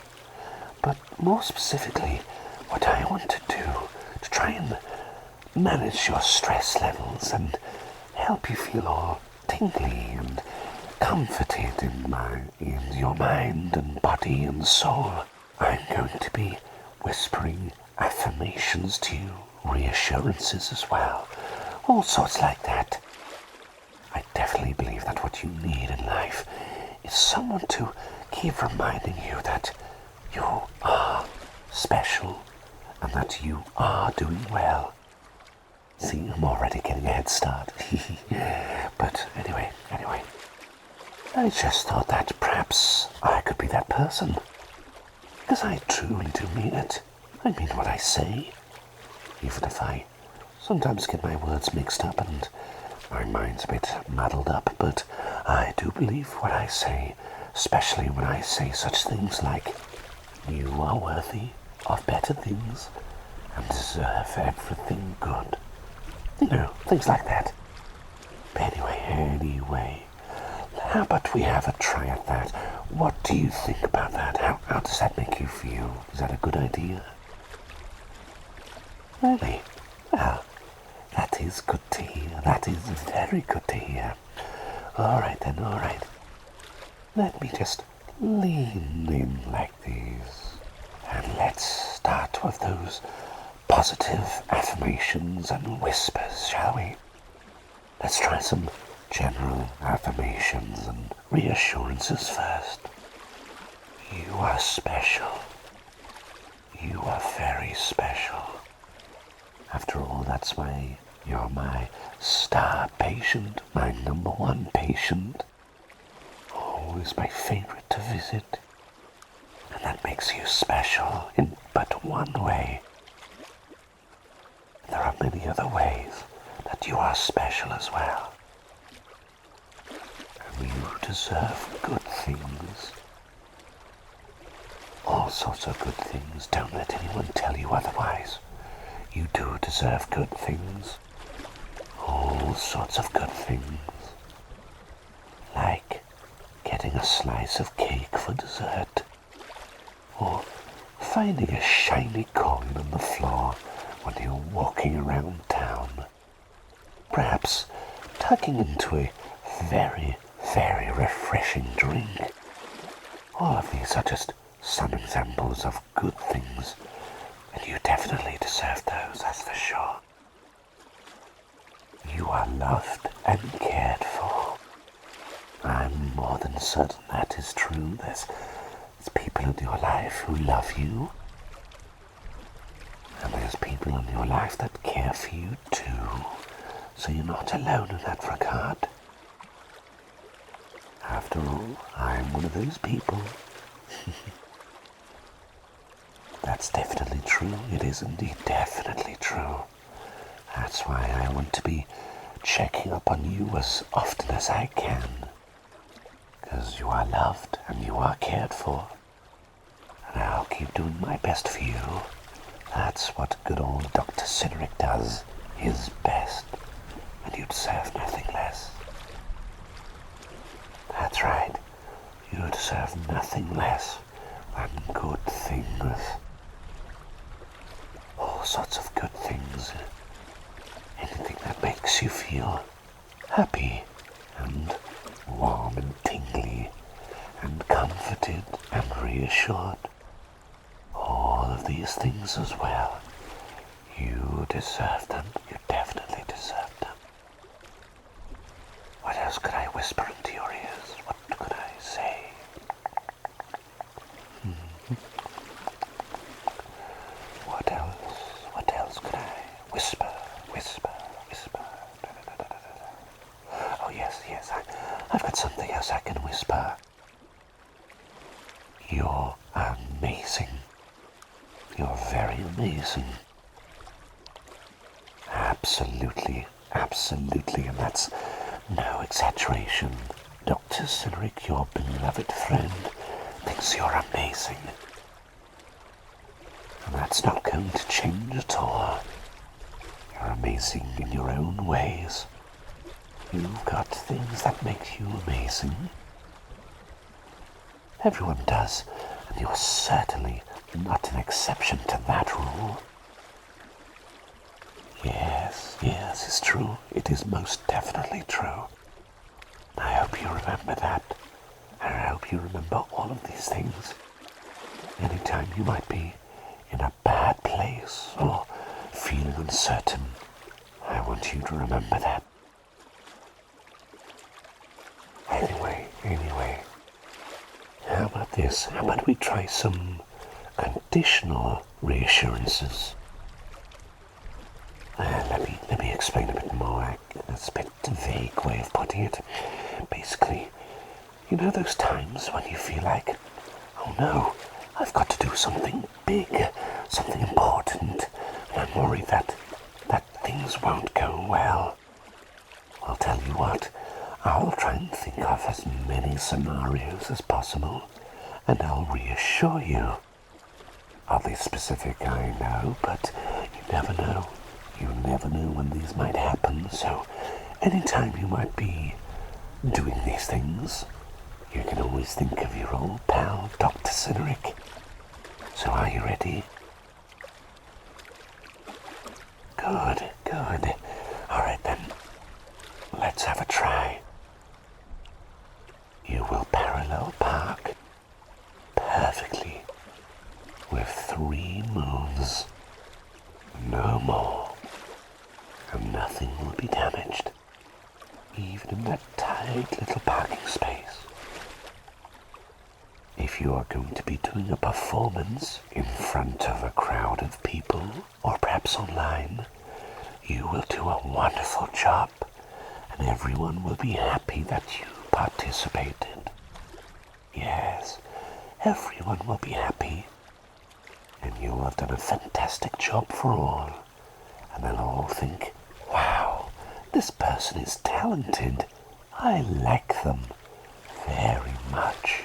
but more specifically, what I want to do to try and manage your stress levels and help you feel all tingly and comforted in your mind and body and soul. I'm going to be whispering affirmations to you, reassurances as well, all sorts like that. I definitely believe that what you need in life is someone to keep reminding you that you are special and that you are doing well. See, I'm already getting a head start. But anyway, I just thought that perhaps I could be that person. Because I truly do mean it. I mean what I say. Even if I sometimes get my words mixed up and my mind's a bit muddled up, but I do believe what I say, especially when I say such things like, you are worthy of better things and deserve everything good. You know, things like that. But anyway, how about we have a try at that? What do you think about that? How does that make you feel? Is that a good idea? Really? Well, that is good to hear. That is very good to hear. Alright then, alright. Let me just lean in like this. And let's start with those positive affirmations and whispers, shall we? Let's try some general affirmations and reassurances first. You are special. You are very special. After all, that's why you're my star patient, my number one patient. Always my favorite to visit. And that makes you special in but one way. There are many other ways that you are special as well. And you deserve good things. All sorts of good things. Don't let anyone tell you otherwise. You do deserve good things. All sorts of good things. Like getting a slice of cake for dessert. Or finding a shiny coin on the floor when you're walking around town. Perhaps tucking into a very, very refreshing drink. All of these are just some examples of good things, and you definitely deserve those, that's for sure. You are loved and cared for. I'm more than certain that is true. There's people in your life who love you, and there's people in your life that care for you too, so you're not alone in that regard. After all, I'm one of those people. That's definitely true. It is indeed definitely true. That's why I want to be checking up on you as often as I can. Because you are loved and you are cared for. And I'll keep doing my best for you. That's what good old Dr. Cyneric does, his best. And you deserve nothing less. That's right. You deserve nothing less than good things. All sorts of good things. Anything that makes you feel happy and warm and tingly and comforted and reassured. All of these things as well. You deserve them. You definitely deserve them. What else could I whisper into your ears? What could I say? What else? What else could I whisper? Oh yes, I've got something else I can whisper. You're amazing. You're very amazing. Absolutely, and that's no exaggeration. Dr. Cyneric, your beloved friend, thinks you're amazing. And that's not going to change at all. You're amazing in your own ways. You've got things that make you amazing. Everyone does, and you're certainly not an exception to that rule. Yes, it's true. It is most definitely true. I hope you remember that. And I hope you remember all of these things. Anytime you might be in a bad place or feeling uncertain, I want you to remember that. Anyway, how about this? How about we try some conditional reassurances? Let me explain a bit more. That's a bit vague way of putting it. Basically, you know those times when you feel like, oh no, I've got to do something big, something important, and I'm worried that things won't go well. I'll tell you what, I'll try and think of as many scenarios as possible, and I'll reassure you. Oddly specific, I know, but you never know. You never know when these might happen, so anytime you might be doing these things, you can always think of your old pal, Dr. Cyneric. So are you ready? Good. Alright then, let's have a try. You will parallel park perfectly with 3 moves. No more. And nothing will be damaged, even in that tight little parking space. If you are going to be doing a performance in front of a crowd of people, or perhaps online, you will do a wonderful job, and everyone will be happy that you participated. Yes, everyone will be happy, and you will have done a fantastic job for all, and they'll all think, wow, this person is talented. I like them very much.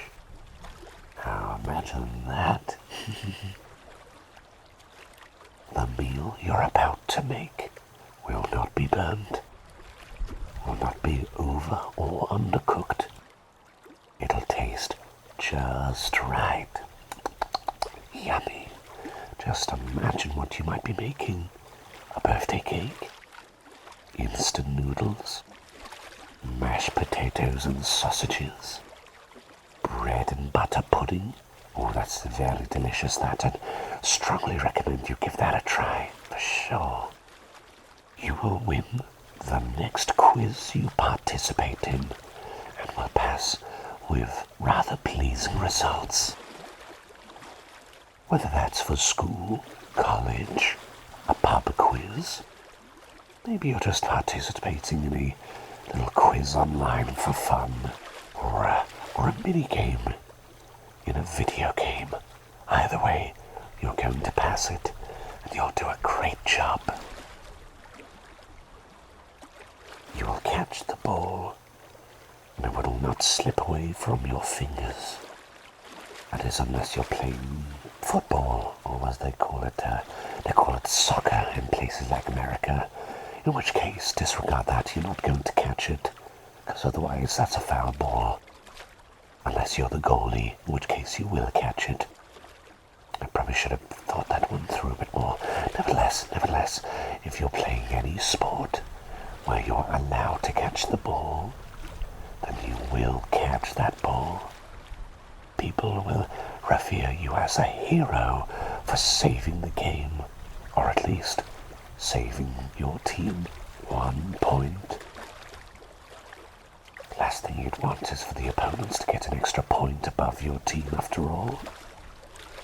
Now imagine that. The meal you're about to make will not be burnt, will not be over or undercooked. It'll taste just right. Yummy. Just imagine what you might be making. A birthday cake, instant noodles, mashed potatoes and sausages, bread and butter pudding. Oh, that's very delicious, that. I'd strongly recommend you give that a try, for sure. You will win the next quiz you participate in, and will pass with rather pleasing results. Whether that's for school, college, a pub quiz, maybe you're just participating in a little quiz online for fun, or a mini game in a video game. Either way, you're going to pass it, and you'll do a great job. You will catch the ball, and it will not slip away from your fingers. That is, unless you're playing football, or as they call it soccer in places like America, in which case disregard that. You're not going to catch it, because otherwise that's a foul ball. Unless you're the goalie, in which case you will catch it. I probably should have thought that one through a bit more. Nevertheless, if you're playing any sport where you're allowed to catch the ball, then you will catch that ball. People will revere you as a hero for saving the game, or at least saving your team 1 point. Last thing you'd want is for the opponents to get an extra point above your team after all.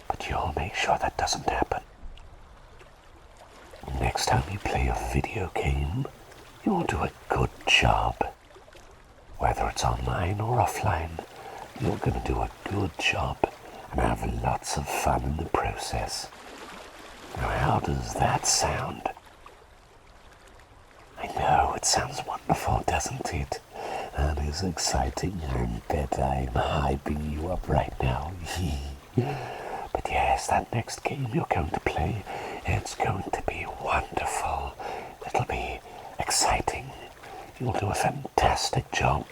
But you'll make sure that doesn't happen. Next time you play a video game, you'll do a good job. Whether it's online or offline, you're going to do a good job and have lots of fun in the process. Now, how does that sound? I know, it sounds wonderful, doesn't it? That is exciting. I bet I'm hyping you up right now. But yes, that next game you're going to play, it's going to be wonderful. It'll be exciting. You'll do a fantastic job,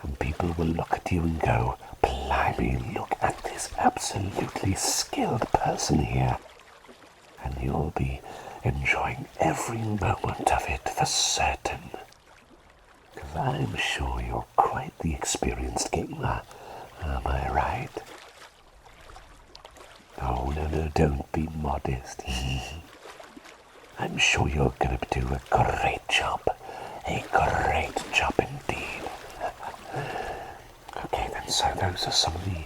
And people will look at you and go, blimey, look at this absolutely skilled person here. And you'll be enjoying every moment of it for certain. Because I'm sure you're quite the experienced gamer, am I right? Oh, no, don't be modest. I'm sure you're going to do a great job indeed. Okay then, so those are some of the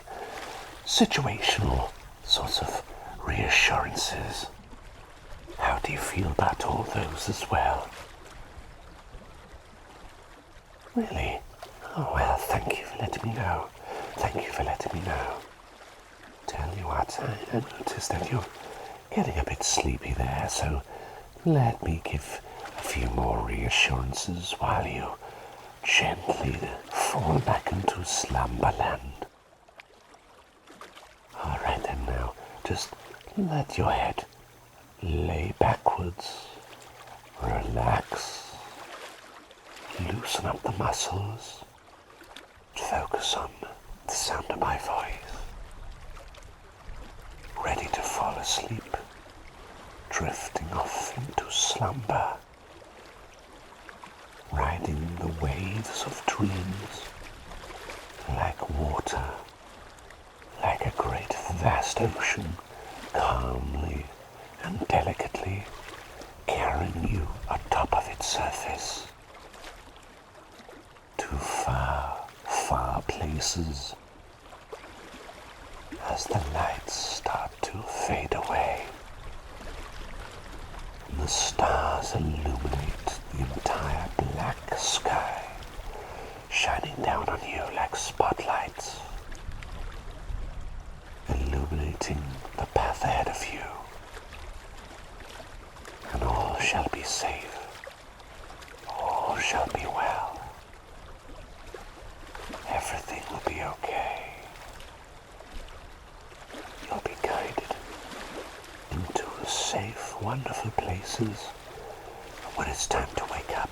situational sorts of reassurances. How do you feel about all those as well? Really? Oh well, thank you for letting me know. Tell you what, I noticed that you're getting a bit sleepy there, so let me give a few more reassurances while you gently fall back into slumberland. Alright then, now, just let your head lay backwards, relax, loosen up the muscles, focus on the sound of my voice. Ready to fall asleep, drifting off into slumber, riding the waves of dreams like water, like a great vast ocean, calmly and delicately carrying you atop of its surface to far, far places as the lights start to fade away and the stars illuminate the entire black sky, shining down on you like spotlights, illuminating the path ahead of you. And all shall be safe, all shall be well, everything will be okay. You'll be guided into safe, wonderful places, and when it's time to wake up,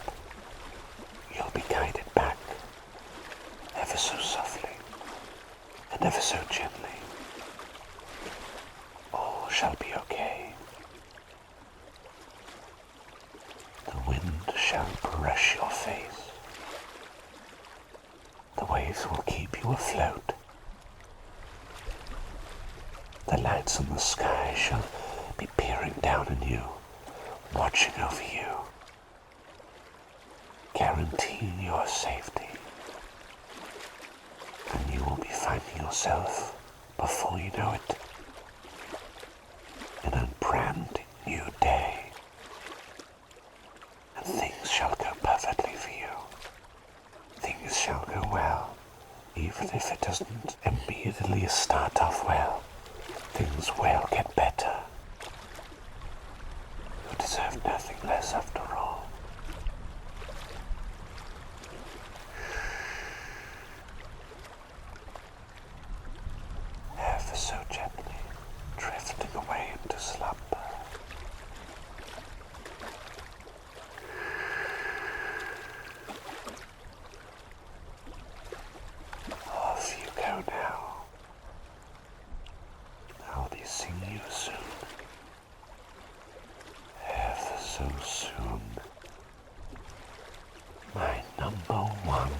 you'll be guided back, ever so softly, and ever so gently. All shall be okay. The wind shall brush your face. The waves will keep you afloat. The lights in the sky shall be peering down on you, watching over you, guaranteeing your safety. And you will be finding yourself, before you know it, in a brand new day. And things shall go perfectly for you. Things shall go well, even if it doesn't immediately start off well. Things will get better. You deserve nothing less after all. Ever so gently, drifting away into slumber. Off you go now. I'll be seeing you soon. Ever so soon. My number one